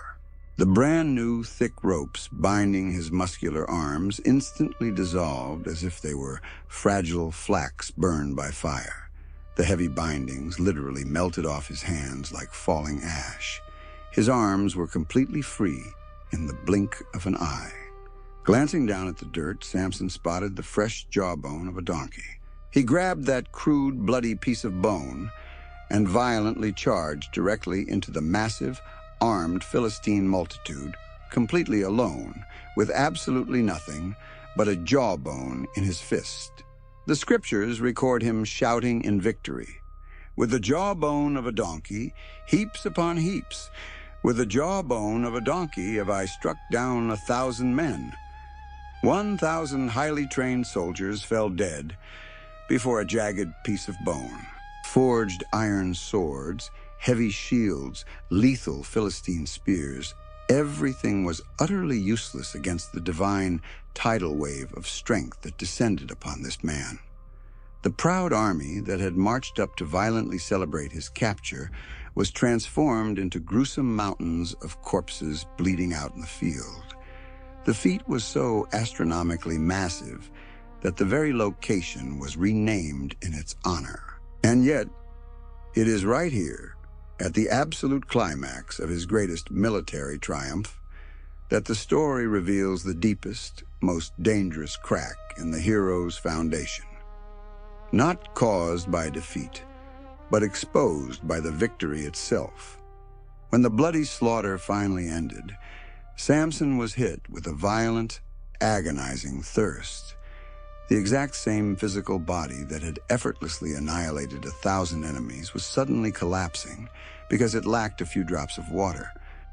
Speaker 1: The brand new thick ropes binding his muscular arms instantly dissolved as if they were fragile flax burned by fire. The heavy bindings literally melted off his hands like falling ash. His arms were completely free in the blink of an eye. Glancing down at the dirt, Samson spotted the fresh jawbone of a donkey. He grabbed that crude, bloody piece of bone and violently charged directly into the massive, armed Philistine multitude, completely alone, with absolutely nothing but a jawbone in his fist. The scriptures record him shouting in victory, "With the jawbone of a donkey, heaps upon heaps. With the jawbone of a donkey have I struck down 1,000 men. 1,000 highly trained soldiers fell dead before a jagged piece of bone. Forged iron swords, heavy shields, lethal Philistine spears. Everything was utterly useless against the divine tidal wave of strength that descended upon this man." The proud army that had marched up to violently celebrate his capture was transformed into gruesome mountains of corpses bleeding out in the field. The feat was so astronomically massive that the very location was renamed in its honor. And yet, it is right here, at the absolute climax of his greatest military triumph, that the story reveals the deepest, most dangerous crack in the hero's foundation. Not caused by defeat, but exposed by the victory itself. When the bloody slaughter finally ended, Samson was hit with a violent, agonizing thirst. The exact same physical body that had effortlessly annihilated 1,000 enemies was suddenly collapsing because it lacked a few drops of water.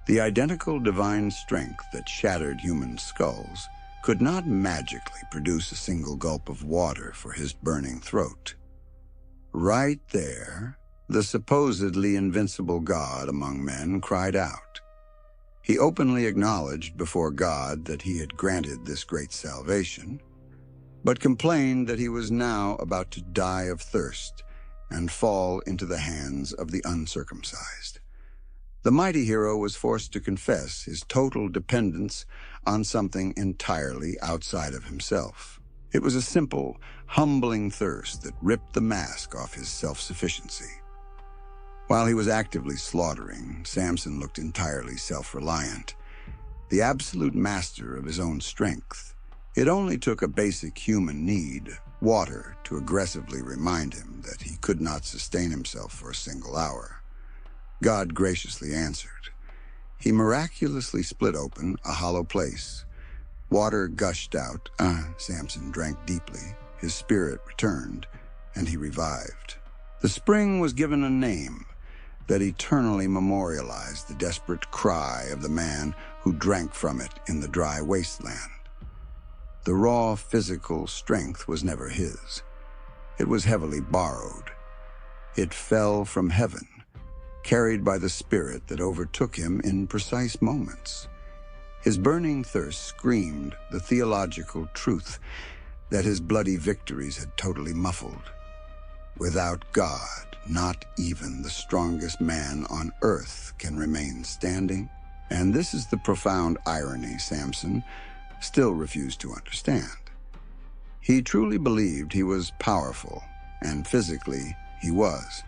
Speaker 1: The identical divine strength that shattered human skulls could not magically produce a single gulp of water for his burning throat. Right there, the supposedly invincible God among men cried out. He openly acknowledged before God that he had granted this great salvation, but complained that he was now about to die of thirst and fall into the hands of the uncircumcised. The mighty hero was forced to confess his total dependence on something entirely outside of himself. It was a simple, humbling thirst that ripped the mask off his self-sufficiency. While he was actively slaughtering, Samson looked entirely self-reliant, the absolute master of his own strength. It only took a basic human need, water, to aggressively remind him that he could not sustain himself for a single hour. God graciously answered. He miraculously split open a hollow place. Water gushed out. Samson drank deeply. His spirit returned, and he revived. The spring was given a name that eternally memorialized the desperate cry of the man who drank from it in the dry wasteland. The raw physical strength was never his. It was heavily borrowed. It fell from heaven, carried by the spirit that overtook him in precise moments. His burning thirst screamed the theological truth that his bloody victories had totally muffled. Without God, not even the strongest man on earth can remain standing. And this is the profound irony Samson still refused to understand. He truly believed he was powerful, and physically he was.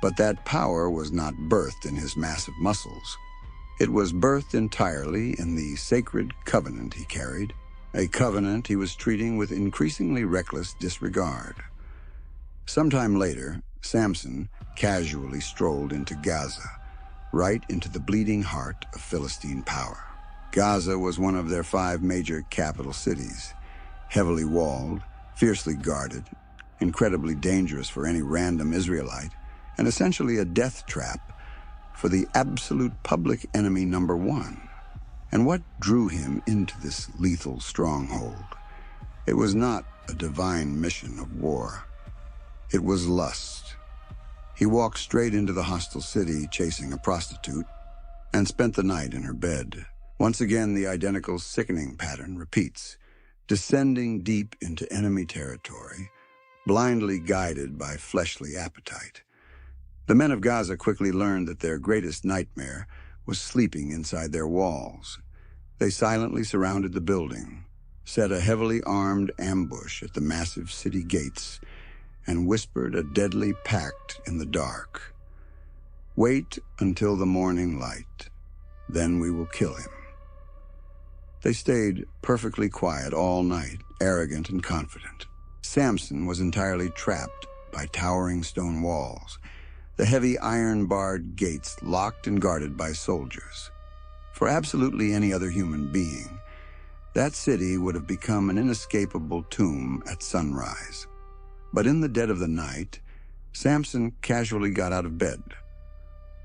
Speaker 1: But that power was not birthed in his massive muscles. It was birthed entirely in the sacred covenant he carried, a covenant he was treating with increasingly reckless disregard. Sometime later, Samson casually strolled into Gaza, right into the bleeding heart of Philistine power. Gaza was one of their 5 major capital cities, heavily walled, fiercely guarded, incredibly dangerous for any random Israelite, and essentially a death trap for the absolute public enemy number 1. And what drew him into this lethal stronghold? It was not a divine mission of war. It was lust. He walked straight into the hostile city chasing a prostitute and spent the night in her bed. Once again, the identical sickening pattern repeats, descending deep into enemy territory, blindly guided by fleshly appetite. The men of Gaza quickly learned that their greatest nightmare was sleeping inside their walls. They silently surrounded the building, set a heavily armed ambush at the massive city gates, and whispered a deadly pact in the dark. Wait until the morning light, then we will kill him. They stayed perfectly quiet all night, arrogant and confident. Samson was entirely trapped by towering stone walls, the heavy iron-barred gates locked and guarded by soldiers. For absolutely any other human being, that city would have become an inescapable tomb at sunrise. But in the dead of the night, Samson casually got out of bed,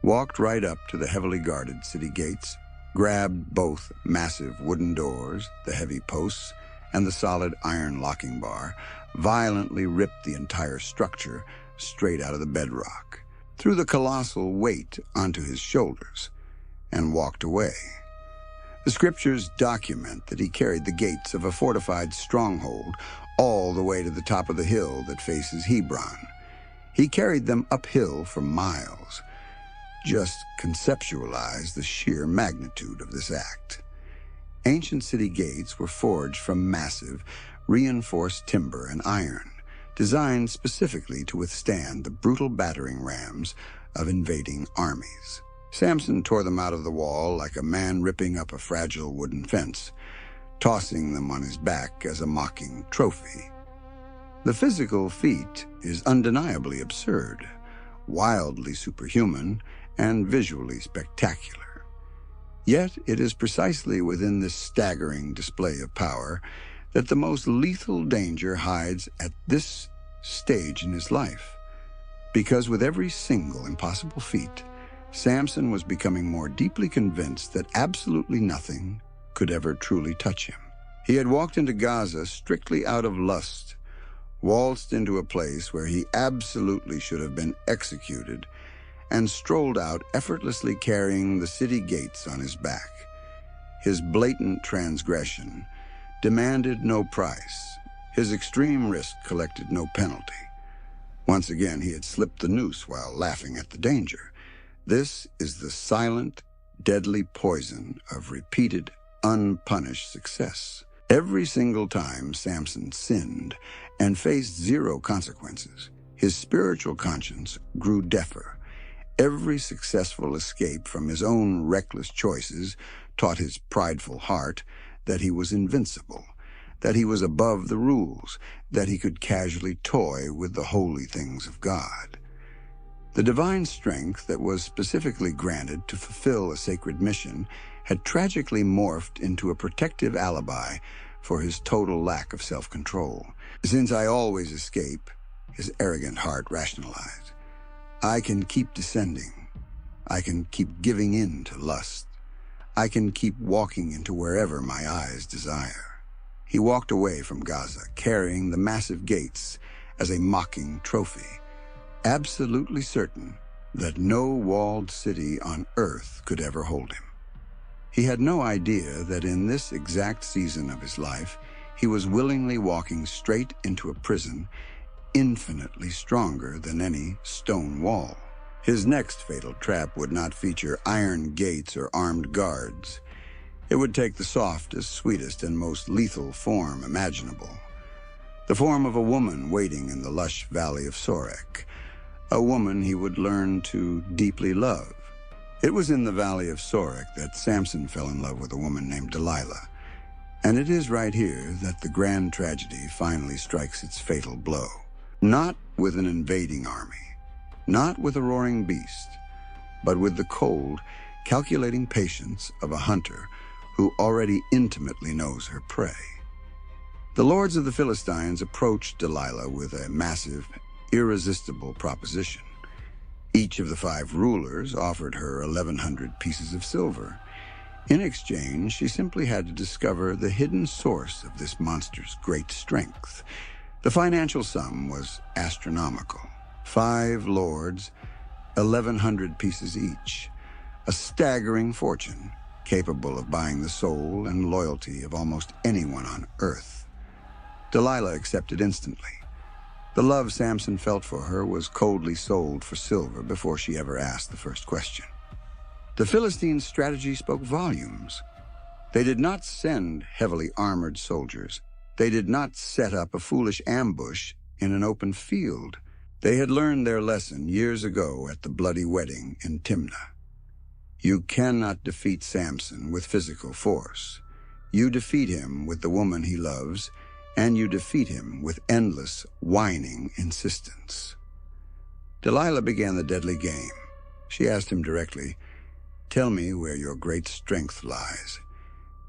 Speaker 1: walked right up to the heavily guarded city gates, grabbed both massive wooden doors, the heavy posts, and the solid iron locking bar, violently ripped the entire structure straight out of the bedrock, threw the colossal weight onto his shoulders, and walked away. The scriptures document that he carried the gates of a fortified stronghold all the way to the top of the hill that faces Hebron. He carried them uphill for miles. Just conceptualize the sheer magnitude of this act. Ancient city gates were forged from massive, reinforced timber and iron, designed specifically to withstand the brutal battering rams of invading armies. Samson tore them out of the wall like a man ripping up a fragile wooden fence, tossing them on his back as a mocking trophy. The physical feat is undeniably absurd, wildly superhuman, and visually spectacular. Yet it is precisely within this staggering display of power that the most lethal danger hides at this stage in his life. Because with every single impossible feat, Samson was becoming more deeply convinced that absolutely nothing could ever truly touch him. He had walked into Gaza strictly out of lust, waltzed into a place where he absolutely should have been executed, and strolled out effortlessly carrying the city gates on his back. His blatant transgression demanded no price. His extreme risk collected no penalty. Once again, he had slipped the noose while laughing at the danger. This is the silent, deadly poison of repeated, unpunished success. Every single time Samson sinned and faced zero consequences, his spiritual conscience grew deafer. Every successful escape from his own reckless choices taught his prideful heart that he was invincible, that he was above the rules, that he could casually toy with the holy things of God. The divine strength that was specifically granted to fulfill a sacred mission had tragically morphed into a protective alibi for his total lack of self-control. "Since I always escape," his arrogant heart rationalized, "I can keep descending. I can keep giving in to lust. I can keep walking into wherever my eyes desire." He walked away from Gaza, carrying the massive gates as a mocking trophy, absolutely certain that no walled city on earth could ever hold him. He had no idea that in this exact season of his life, he was willingly walking straight into a prison infinitely stronger than any stone wall. His next fatal trap would not feature iron gates or armed guards. It would take the softest, sweetest, and most lethal form imaginable. The form of a woman waiting in the lush valley of Sorek, a woman he would learn to deeply love. It was in the valley of Sorek that Samson fell in love with a woman named Delilah. And it is right here that the grand tragedy finally strikes its fatal blow. Not with an invading army, not with a roaring beast, but with the cold, calculating patience of a hunter who already intimately knows her prey. The lords of the Philistines approached Delilah with a massive, irresistible proposition. Each of the 5 rulers offered her 1,100 pieces of silver. In exchange, she simply had to discover the hidden source of this monster's great strength. The financial sum was astronomical. 5 lords, 1,100 pieces each. A staggering fortune, capable of buying the soul and loyalty of almost anyone on earth. Delilah accepted instantly. The love Samson felt for her was coldly sold for silver before she ever asked the first question. The Philistines' strategy spoke volumes. They did not send heavily armored soldiers. They did not set up a foolish ambush in an open field. They had learned their lesson years ago at the bloody wedding in Timnah. You cannot defeat Samson with physical force. You defeat him with the woman he loves, and you defeat him with endless, whining insistence. Delilah began the deadly game. She asked him directly, "Tell me where your great strength lies,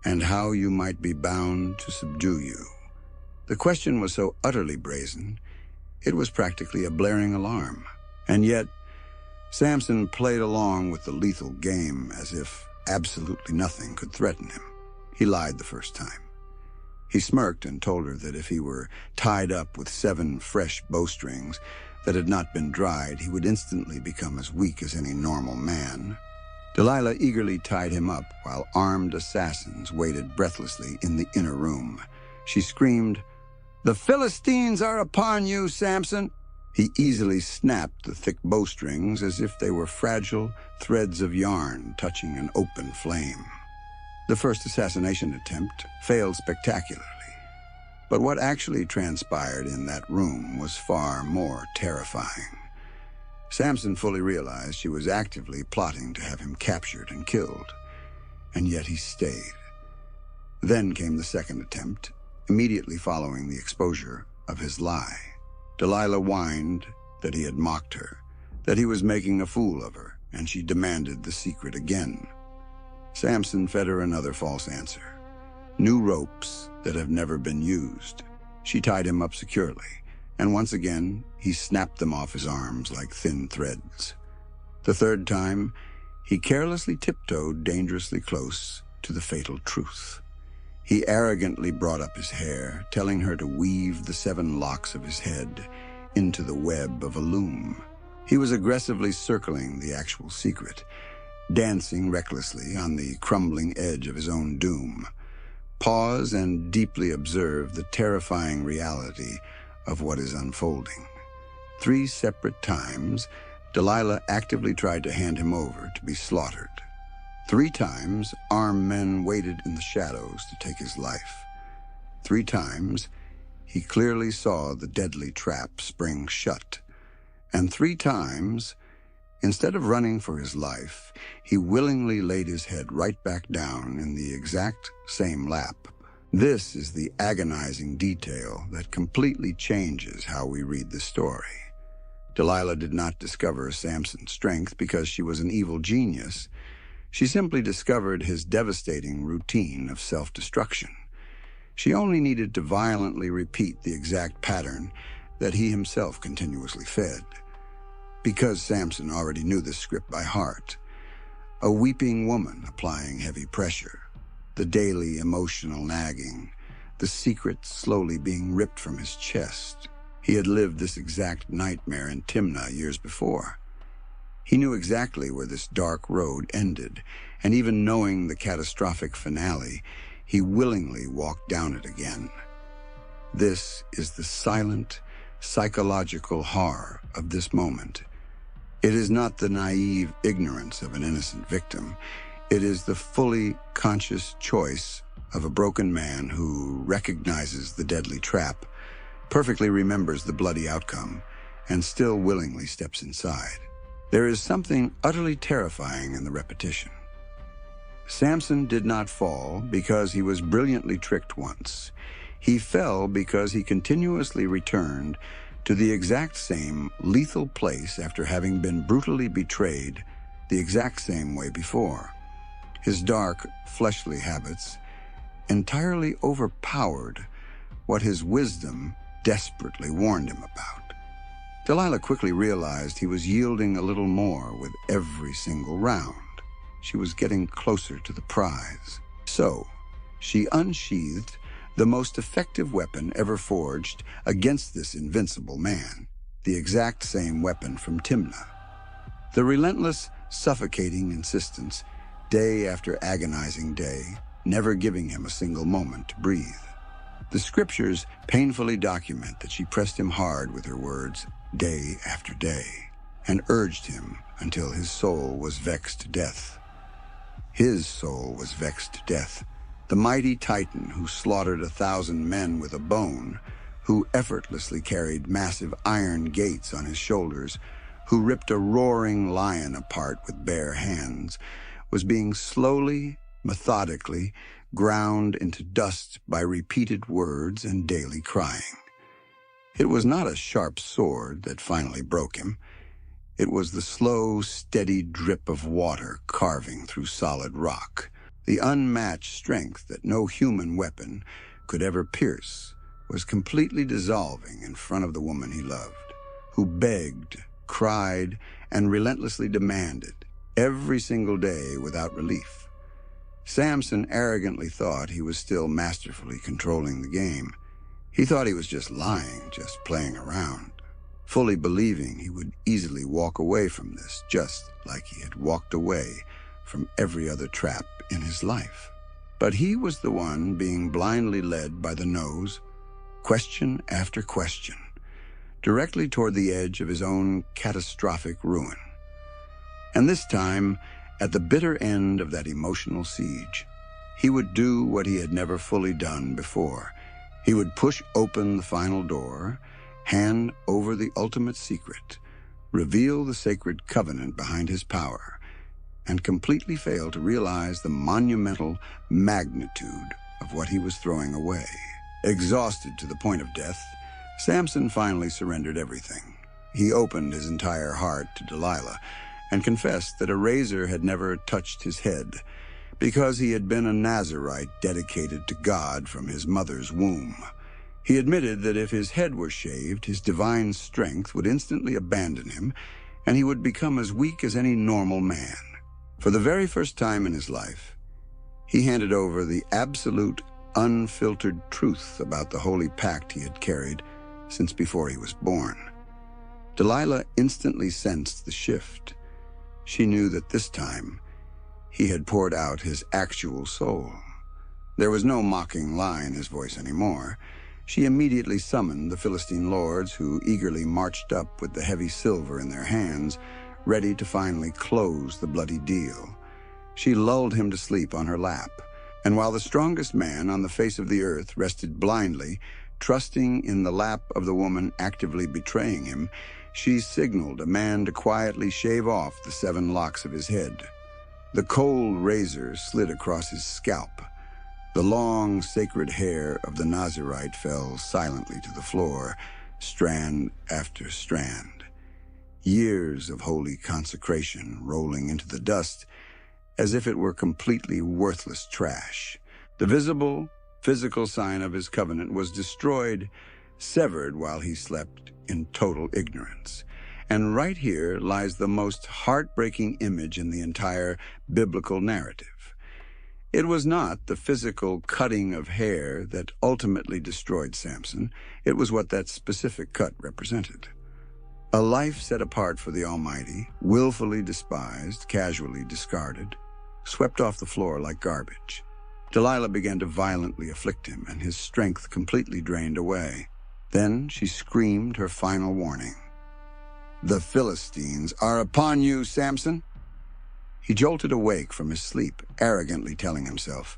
Speaker 1: and how you might be bound to subdue you." The question was so utterly brazen, it was practically a blaring alarm. And yet, Samson played along with the lethal game as if absolutely nothing could threaten him. He lied the first time. He smirked and told her that if he were tied up with 7 fresh bowstrings that had not been dried, he would instantly become as weak as any normal man. Delilah eagerly tied him up while armed assassins waited breathlessly in the inner room. She screamed, "The Philistines are upon you, Samson!" He easily snapped the thick bowstrings as if they were fragile threads of yarn touching an open flame. The first assassination attempt failed spectacularly. But what actually transpired in that room was far more terrifying. Samson fully realized she was actively plotting to have him captured and killed, and yet he stayed. Then came the second attempt, immediately following the exposure of his lie. Delilah whined that he had mocked her, that he was making a fool of her, and she demanded the secret again. Samson fed her another false answer. New ropes that have never been used. She tied him up securely, and once again, he snapped them off his arms like thin threads. The third time, he carelessly tiptoed dangerously close to the fatal truth. He arrogantly brought up his hair, telling her to weave the 7 locks of his head into the web of a loom. He was aggressively circling the actual secret, dancing recklessly on the crumbling edge of his own doom. Pause and deeply observe the terrifying reality of what is unfolding. 3 separate times, Delilah actively tried to hand him over to be slaughtered. 3 times, armed men waited in the shadows to take his life. 3 times, he clearly saw the deadly trap spring shut. And 3 times, instead of running for his life, he willingly laid his head right back down in the exact same lap. This is the agonizing detail that completely changes how we read the story. Delilah did not discover Samson's strength because she was an evil genius. She simply discovered his devastating routine of self-destruction. She only needed to violently repeat the exact pattern that he himself continuously fed. Because Samson already knew this script by heart. A weeping woman applying heavy pressure, the daily emotional nagging, the secret slowly being ripped from his chest. He had lived this exact nightmare in Timnah years before. He knew exactly where this dark road ended, and even knowing the catastrophic finale, he willingly walked down it again. This is the silent, psychological horror of this moment. It is not the naive ignorance of an innocent victim. It is the fully conscious choice of a broken man who recognizes the deadly trap, perfectly remembers the bloody outcome, and still willingly steps inside. There is something utterly terrifying in the repetition. Samson did not fall because he was brilliantly tricked once. He fell because he continuously returned to the exact same lethal place after having been brutally betrayed the exact same way before. His dark, fleshly habits entirely overpowered what his wisdom desperately warned him about. Delilah quickly realized he was yielding a little more with every single round. She was getting closer to the prize. So, she unsheathed the most effective weapon ever forged against this invincible man, the exact same weapon from Timnah. The relentless, suffocating insistence, day after agonizing day, never giving him a single moment to breathe. The scriptures painfully document that she pressed him hard with her words day after day, and urged him until his soul was vexed to death. His soul was vexed to death. The mighty Titan who slaughtered 1,000 men with a bone, who effortlessly carried massive iron gates on his shoulders, who ripped a roaring lion apart with bare hands, was being slowly, methodically ground into dust by repeated words and daily crying. It was not a sharp sword that finally broke him. It was the slow, steady drip of water carving through solid rock. The unmatched strength that no human weapon could ever pierce was completely dissolving in front of the woman he loved, who begged, cried, and relentlessly demanded every single day without relief. Samson arrogantly thought he was still masterfully controlling the game. He thought he was just lying, just playing around, fully believing he would easily walk away from this, just like he had walked away from every other trap in his life. But he was the one being blindly led by the nose, question after question, directly toward the edge of his own catastrophic ruin. And this time, at the bitter end of that emotional siege, he would do what he had never fully done before. He would push open the final door, hand over the ultimate secret, reveal the sacred covenant behind his power, and completely fail to realize the monumental magnitude of what he was throwing away. Exhausted to the point of death, Samson finally surrendered everything. He opened his entire heart to Delilah and confessed that a razor had never touched his head because he had been a Nazirite dedicated to God from his mother's womb. He admitted that if his head were shaved, his divine strength would instantly abandon him and he would become as weak as any normal man. For the very first time in his life, he handed over the absolute, unfiltered truth about the holy pact he had carried since before he was born. Delilah instantly sensed the shift. She knew that this time he had poured out his actual soul. There was no mocking lie in his voice anymore. She immediately summoned the Philistine lords, who eagerly marched up with the heavy silver in their hands, ready to finally close the bloody deal. She lulled him to sleep on her lap, and while the strongest man on the face of the earth rested blindly, trusting in the lap of the woman actively betraying him, she signaled a man to quietly shave off the 7 locks of his head. The cold razor slid across his scalp. The long, sacred hair of the Nazirite fell silently to the floor, strand after strand. Years of holy consecration rolling into the dust as if it were completely worthless trash. The visible, physical sign of his covenant was destroyed, severed while he slept in total ignorance. And right here lies the most heartbreaking image in the entire biblical narrative. It was not the physical cutting of hair that ultimately destroyed Samson. It was what that specific cut represented. A life set apart for the Almighty, willfully despised, casually discarded, swept off the floor like garbage. Delilah began to violently afflict him, and his strength completely drained away. Then she screamed her final warning. "The Philistines are upon you, Samson." He jolted awake from his sleep, arrogantly telling himself,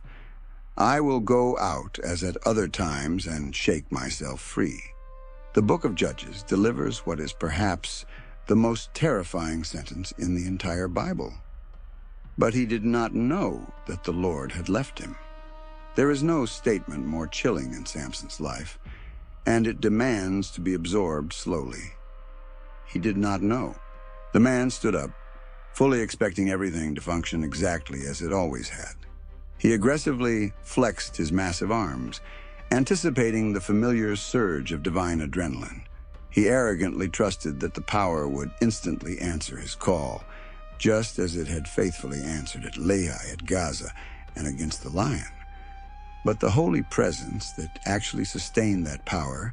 Speaker 1: "I will go out as at other times and shake myself free." The book of Judges delivers what is perhaps the most terrifying sentence in the entire Bible. But he did not know that the Lord had left him. There is no statement more chilling in Samson's life, and it demands to be absorbed slowly. He did not know. The man stood up, fully expecting everything to function exactly as it always had. He aggressively flexed his massive arms, anticipating the familiar surge of divine adrenaline. He arrogantly trusted that the power would instantly answer his call, just as it had faithfully answered at Lehi, at Gaza, and against the lion. But the holy presence that actually sustained that power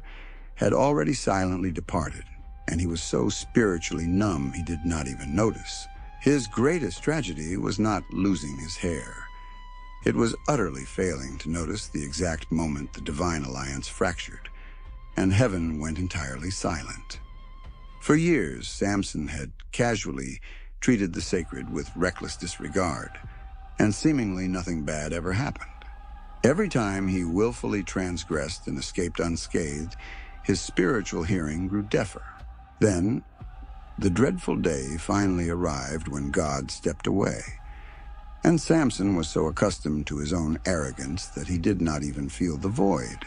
Speaker 1: had already silently departed, and he was so spiritually numb he did not even notice. His greatest tragedy was not losing his hair. It was utterly failing to notice the exact moment the divine alliance fractured, and heaven went entirely silent. For years, Samson had casually treated the sacred with reckless disregard, and seemingly nothing bad ever happened. Every time he willfully transgressed and escaped unscathed, his spiritual hearing grew deafer. Then, the dreadful day finally arrived when God stepped away, and Samson was so accustomed to his own arrogance that he did not even feel the void.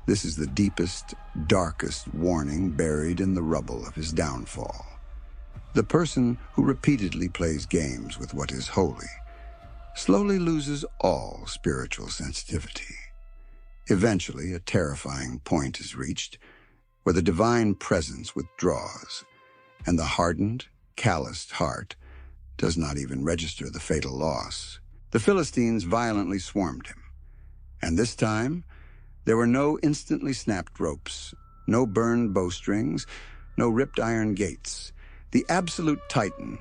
Speaker 1: This is the deepest, darkest warning buried in the rubble of his downfall. The person who repeatedly plays games with what is holy slowly loses all spiritual sensitivity. Eventually, a terrifying point is reached where the divine presence withdraws, and the hardened, calloused heart does not even register the fatal loss. The Philistines violently swarmed him, and this time there were no instantly snapped ropes, no burned bowstrings, no ripped iron gates. The absolute titan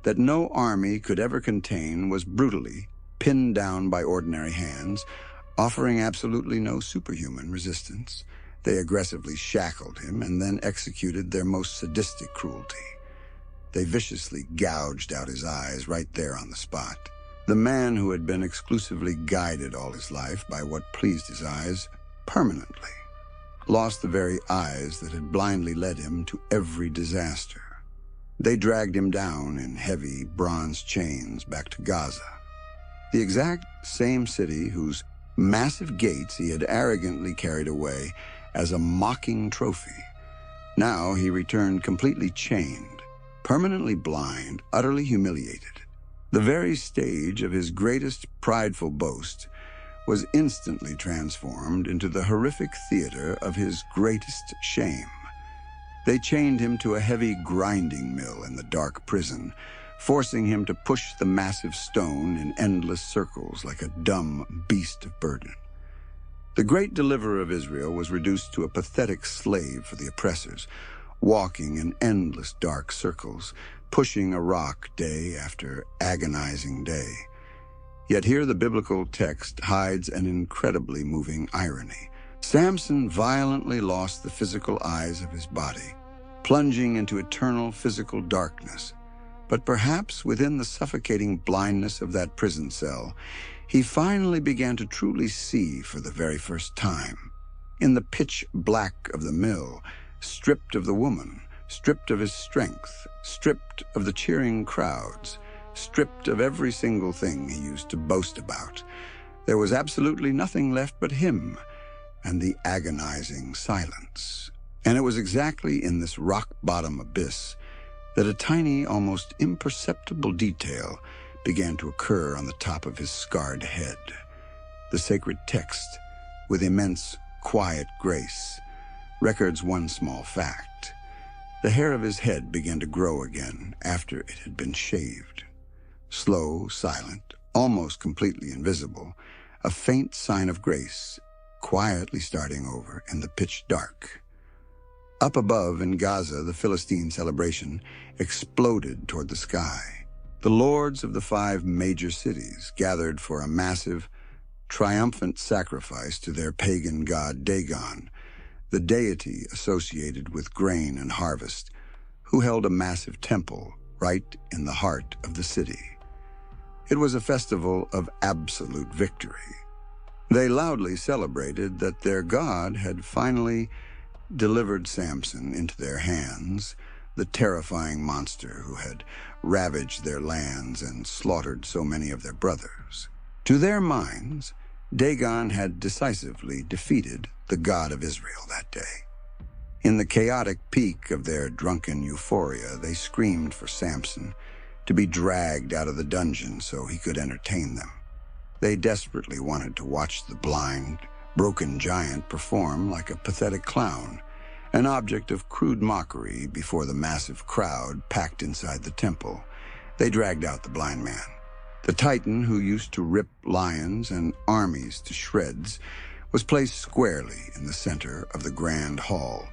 Speaker 1: that no army could ever contain was brutally pinned down by ordinary hands, offering absolutely no superhuman resistance. They aggressively shackled him and then executed their most sadistic cruelty. They viciously gouged out his eyes right there on the spot. The man who had been exclusively guided all his life by what pleased his eyes permanently lost the very eyes that had blindly led him to every disaster. They dragged him down in heavy bronze chains back to Gaza, the exact same city whose massive gates he had arrogantly carried away as a mocking trophy. Now he returned completely chained, permanently blind, utterly humiliated. The very stage of his greatest prideful boast was instantly transformed into the horrific theater of his greatest shame. They chained him to a heavy grinding mill in the dark prison, forcing him to push the massive stone in endless circles like a dumb beast of burden. The great deliverer of Israel was reduced to a pathetic slave for the oppressors, walking in endless dark circles, pushing a rock day after agonizing day. Yet here the biblical text hides an incredibly moving irony. Samson violently lost the physical eyes of his body, plunging into eternal physical darkness. But perhaps within the suffocating blindness of that prison cell, he finally began to truly see for the very first time. In the pitch black of the mill, stripped of the woman, stripped of his strength, stripped of the cheering crowds, stripped of every single thing he used to boast about, there was absolutely nothing left but him and the agonizing silence. And it was exactly in this rock-bottom abyss that a tiny, almost imperceptible detail began to occur on the top of his scarred head. The sacred text, with immense, quiet grace, records one small fact. The hair of his head began to grow again after it had been shaved. Slow, silent, almost completely invisible, a faint sign of grace, quietly starting over in the pitch dark. Up above in Gaza, the Philistine celebration exploded toward the sky. The lords of the 5 major cities gathered for a massive, triumphant sacrifice to their pagan god Dagon, the deity associated with grain and harvest, who held a massive temple right in the heart of the city. It was a festival of absolute victory. They loudly celebrated that their god had finally delivered Samson into their hands, the terrifying monster who had ravaged their lands and slaughtered so many of their brothers. To their minds, Dagon had decisively defeated the God of Israel that day. In the chaotic peak of their drunken euphoria, they screamed for Samson to be dragged out of the dungeon so he could entertain them. They desperately wanted to watch the blind, broken giant perform like a pathetic clown, an object of crude mockery before the massive crowd packed inside the temple. They dragged out the blind man. The Titan, who used to rip lions and armies to shreds, was placed squarely in the center of the grand hall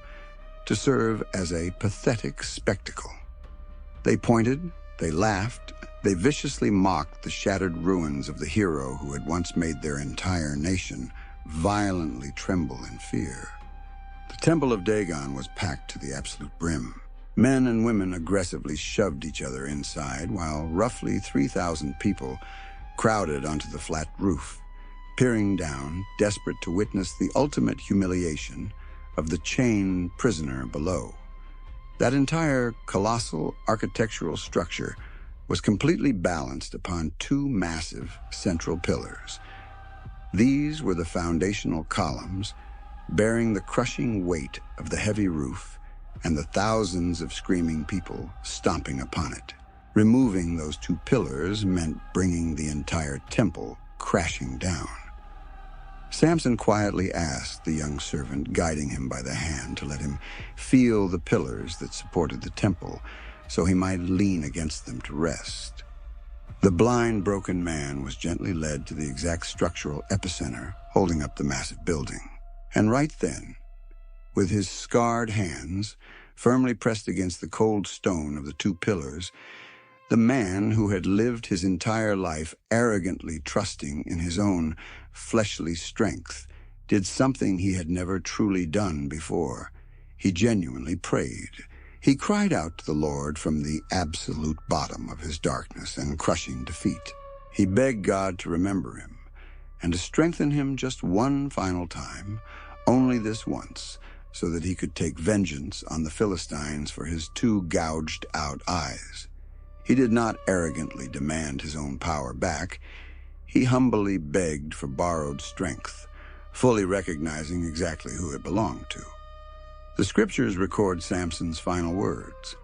Speaker 1: to serve as a pathetic spectacle. They pointed, they laughed, they viciously mocked the shattered ruins of the hero who had once made their entire nation violently tremble in fear. The temple of Dagon was packed to the absolute brim. Men and women aggressively shoved each other inside, while roughly 3,000 people crowded onto the flat roof, peering down, desperate to witness the ultimate humiliation of the chained prisoner below. That entire colossal architectural structure was completely balanced upon 2 massive central pillars. These were the foundational columns bearing the crushing weight of the heavy roof and the thousands of screaming people stomping upon it. Removing those 2 pillars meant bringing the entire temple crashing down. Samson quietly asked the young servant guiding him by the hand to let him feel the pillars that supported the temple so he might lean against them to rest. The blind, broken man was gently led to the exact structural epicenter holding up the massive building. And right then, with his scarred hands firmly pressed against the cold stone of the 2 pillars, the man who had lived his entire life arrogantly trusting in his own fleshly strength did something he had never truly done before. He genuinely prayed. He cried out to the Lord from the absolute bottom of his darkness and crushing defeat. He begged God to remember him and to strengthen him just one final time, only this once, so that he could take vengeance on the Philistines for his 2 gouged out eyes. He did not arrogantly demand his own power back. He humbly begged for borrowed strength, fully recognizing exactly who it belonged to. The scriptures record Samson's final words.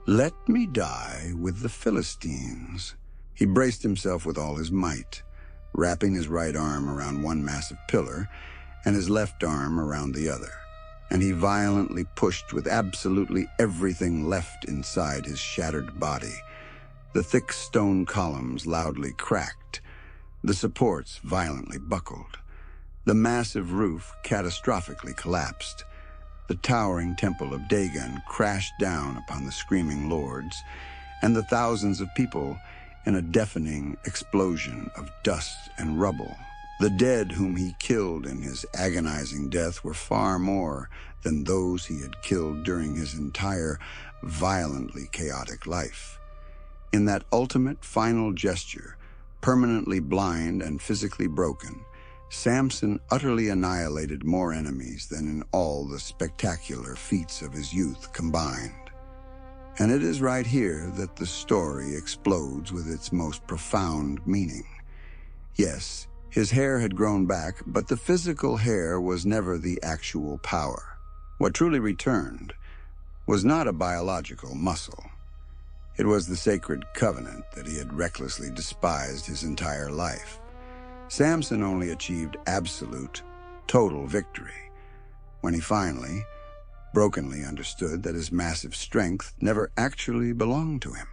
Speaker 1: "Let me die with the Philistines." He braced himself with all his might, wrapping his right arm around one massive pillar and his left arm around the other, and he violently pushed with absolutely everything left inside his shattered body, The thick stone columns loudly cracked. The supports violently buckled. The massive roof catastrophically collapsed. The towering temple of Dagon crashed down upon the screaming lords, and the thousands of people in a deafening explosion of dust and rubble. The dead whom he killed in his agonizing death were far more than those he had killed during his entire, violently chaotic life. In that ultimate final gesture, permanently blind and physically broken, Samson utterly annihilated more enemies than in all the spectacular feats of his youth combined. And it is right here that the story explodes with its most profound meaning. Yes, his hair had grown back, but the physical hair was never the actual power. What truly returned was not a biological muscle. It was the sacred covenant that he had recklessly despised his entire life. Samson only achieved absolute, total victory when he finally, brokenly understood that his massive strength never actually belonged to him.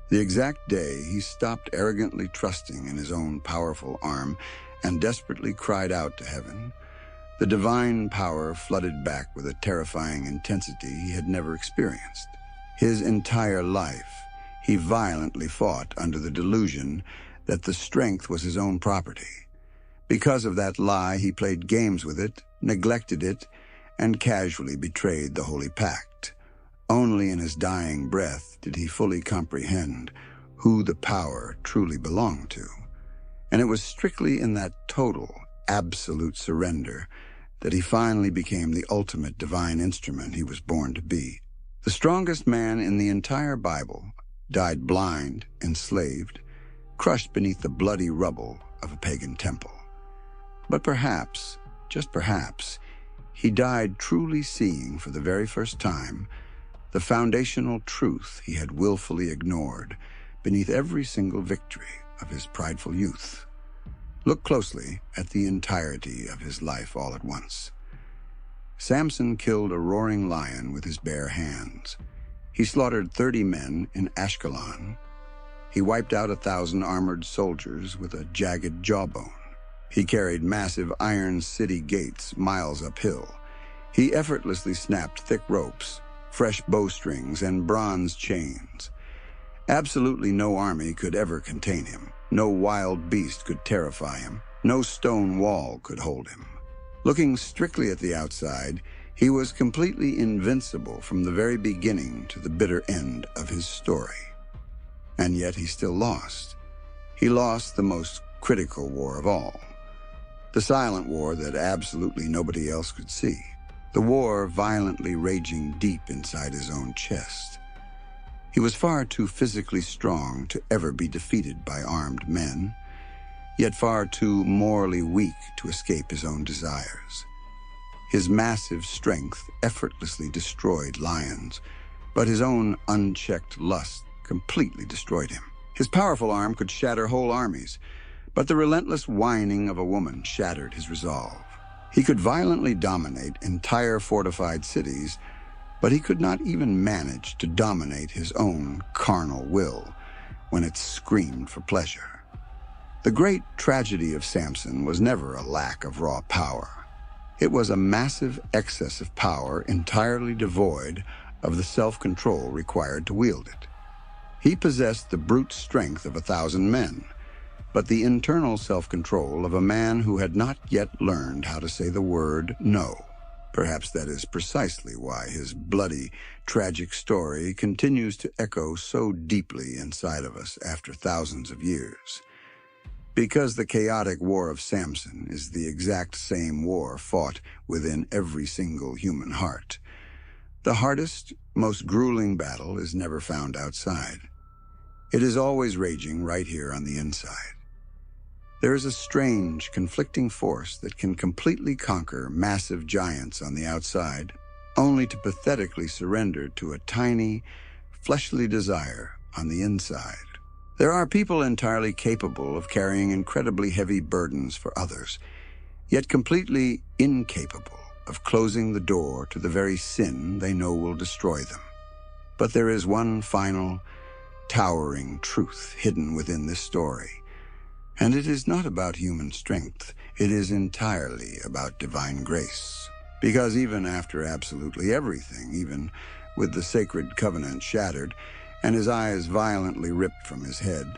Speaker 1: The exact day he stopped arrogantly trusting in his own powerful arm and desperately cried out to heaven, the divine power flooded back with a terrifying intensity he had never experienced. His entire life, he violently fought under the delusion that the strength was his own property. Because of that lie, he played games with it, neglected it, and casually betrayed the holy pact. Only in his dying breath did he fully comprehend who the power truly belonged to. And it was strictly in that total, absolute surrender that he finally became the ultimate divine instrument he was born to be. The strongest man in the entire Bible died blind, enslaved, crushed beneath the bloody rubble of a pagan temple. But perhaps, just perhaps, he died truly seeing for the very first time the foundational truth he had willfully ignored beneath every single victory of his prideful youth. Look closely at the entirety of his life all at once. Samson killed a roaring lion with his bare hands. He slaughtered 30 men in Ashkelon. He wiped out 1,000 armored soldiers with a jagged jawbone. He carried massive iron city gates miles uphill. He effortlessly snapped thick ropes, fresh bowstrings, and bronze chains. Absolutely no army could ever contain him. No wild beast could terrify him. No stone wall could hold him. Looking strictly at the outside, he was completely invincible from the very beginning to the bitter end of his story. And yet he still lost. He lost the most critical war of all. The silent war that absolutely nobody else could see. The war violently raging deep inside his own chest. He was far too physically strong to ever be defeated by armed men, yet far too morally weak to escape his own desires. His massive strength effortlessly destroyed lions, but his own unchecked lust completely destroyed him. His powerful arm could shatter whole armies, but the relentless whining of a woman shattered his resolve. He could violently dominate entire fortified cities, but he could not even manage to dominate his own carnal will when it screamed for pleasure. The great tragedy of Samson was never a lack of raw power. It was a massive excess of power entirely devoid of the self-control required to wield it. He possessed the brute strength of 1,000 men, but the internal self-control of a man who had not yet learned how to say the word no. Perhaps that is precisely why his bloody, tragic story continues to echo so deeply inside of us after thousands of years. Because the chaotic war of Samson is the exact same war fought within every single human heart. The hardest, most grueling battle is never found outside. It is always raging right here on the inside. There is a strange, conflicting force that can completely conquer massive giants on the outside, only to pathetically surrender to a tiny, fleshly desire on the inside. There are people entirely capable of carrying incredibly heavy burdens for others, yet completely incapable of closing the door to the very sin they know will destroy them. But there is one final, towering truth hidden within this story. And it is not about human strength. It is entirely about divine grace. Because even after absolutely everything, even with the sacred covenant shattered and his eyes violently ripped from his head,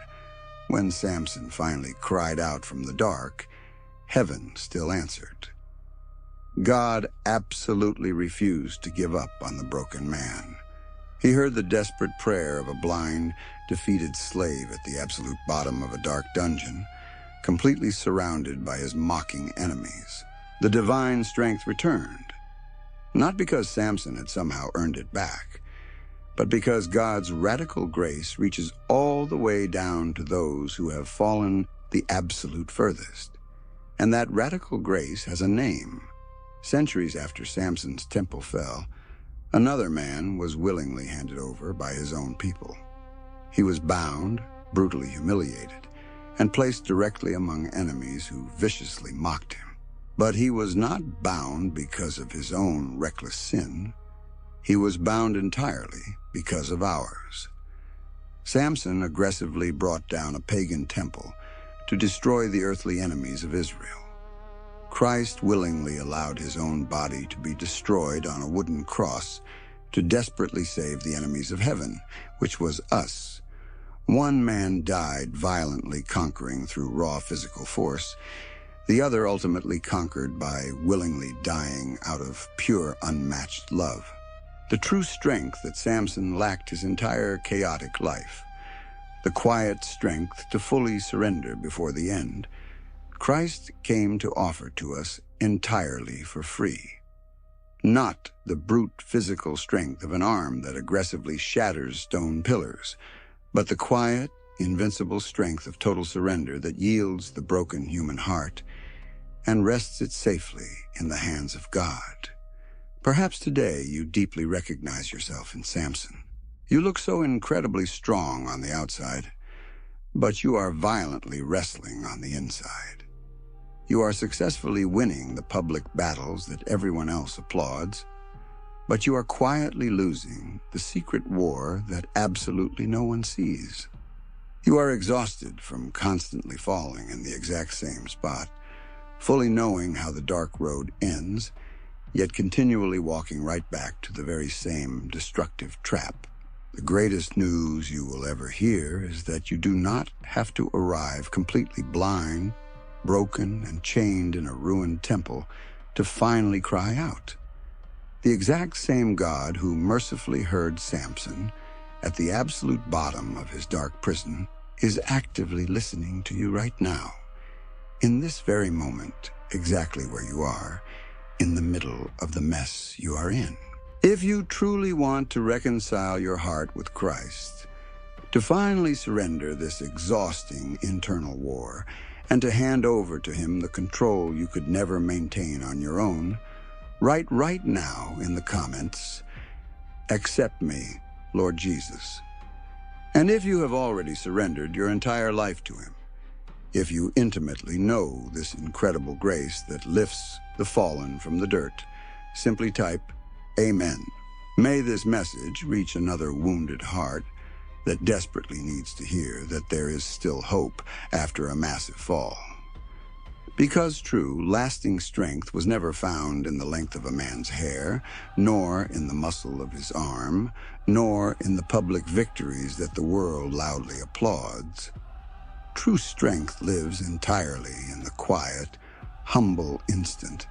Speaker 1: when Samson finally cried out from the dark, heaven still answered. God absolutely refused to give up on the broken man. He heard the desperate prayer of a blind, defeated slave at the absolute bottom of a dark dungeon, completely surrounded by his mocking enemies. The divine strength returned, not because Samson had somehow earned it back, but because God's radical grace reaches all the way down to those who have fallen the absolute furthest. And that radical grace has a name. Centuries after Samson's temple fell, another man was willingly handed over by his own people. He was bound, brutally humiliated, and placed directly among enemies who viciously mocked him. But he was not bound because of his own reckless sin. He was bound entirely because of ours. Samson aggressively brought down a pagan temple to destroy the earthly enemies of Israel. Christ willingly allowed his own body to be destroyed on a wooden cross to desperately save the enemies of heaven, which was us. One man died violently conquering through raw physical force. The other ultimately conquered by willingly dying out of pure, unmatched love. The true strength that Samson lacked his entire chaotic life, the quiet strength to fully surrender before the end, Christ came to offer to us entirely for free. Not the brute physical strength of an arm that aggressively shatters stone pillars, but the quiet, invincible strength of total surrender that yields the broken human heart and rests it safely in the hands of God. Perhaps today you deeply recognize yourself in Samson. You look so incredibly strong on the outside, but you are violently wrestling on the inside. You are successfully winning the public battles that everyone else applauds, but you are quietly losing the secret war that absolutely no one sees. You are exhausted from constantly falling in the exact same spot, fully knowing how the dark road ends, yet continually walking right back to the very same destructive trap. The greatest news you will ever hear is that you do not have to arrive completely blind, broken, and chained in a ruined temple to finally cry out. The exact same God who mercifully heard Samson at the absolute bottom of his dark prison is actively listening to you right now, in this very moment, exactly where you are, in the middle of the mess you are in. If you truly want to reconcile your heart with Christ, to finally surrender this exhausting internal war, and to hand over to him the control you could never maintain on your own, write right now in the comments, "Accept me, Lord Jesus." And if you have already surrendered your entire life to him, if you intimately know this incredible grace that lifts the fallen from the dirt, simply type, "Amen." May this message reach another wounded heart that desperately needs to hear that there is still hope after a massive fall. Because true, lasting strength was never found in the length of a man's hair, nor in the muscle of his arm, nor in the public victories that the world loudly applauds. True strength lives entirely in the quiet, humble instant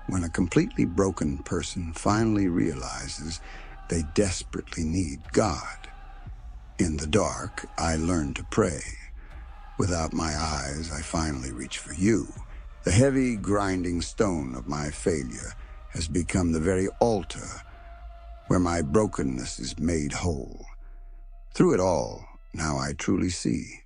Speaker 1: when a completely broken person finally realizes they desperately need God. In the dark, I learned to pray. Without my eyes, I finally reach for you. The heavy, grinding stone of my failure has become the very altar where my brokenness is made whole. Through it all, now I truly see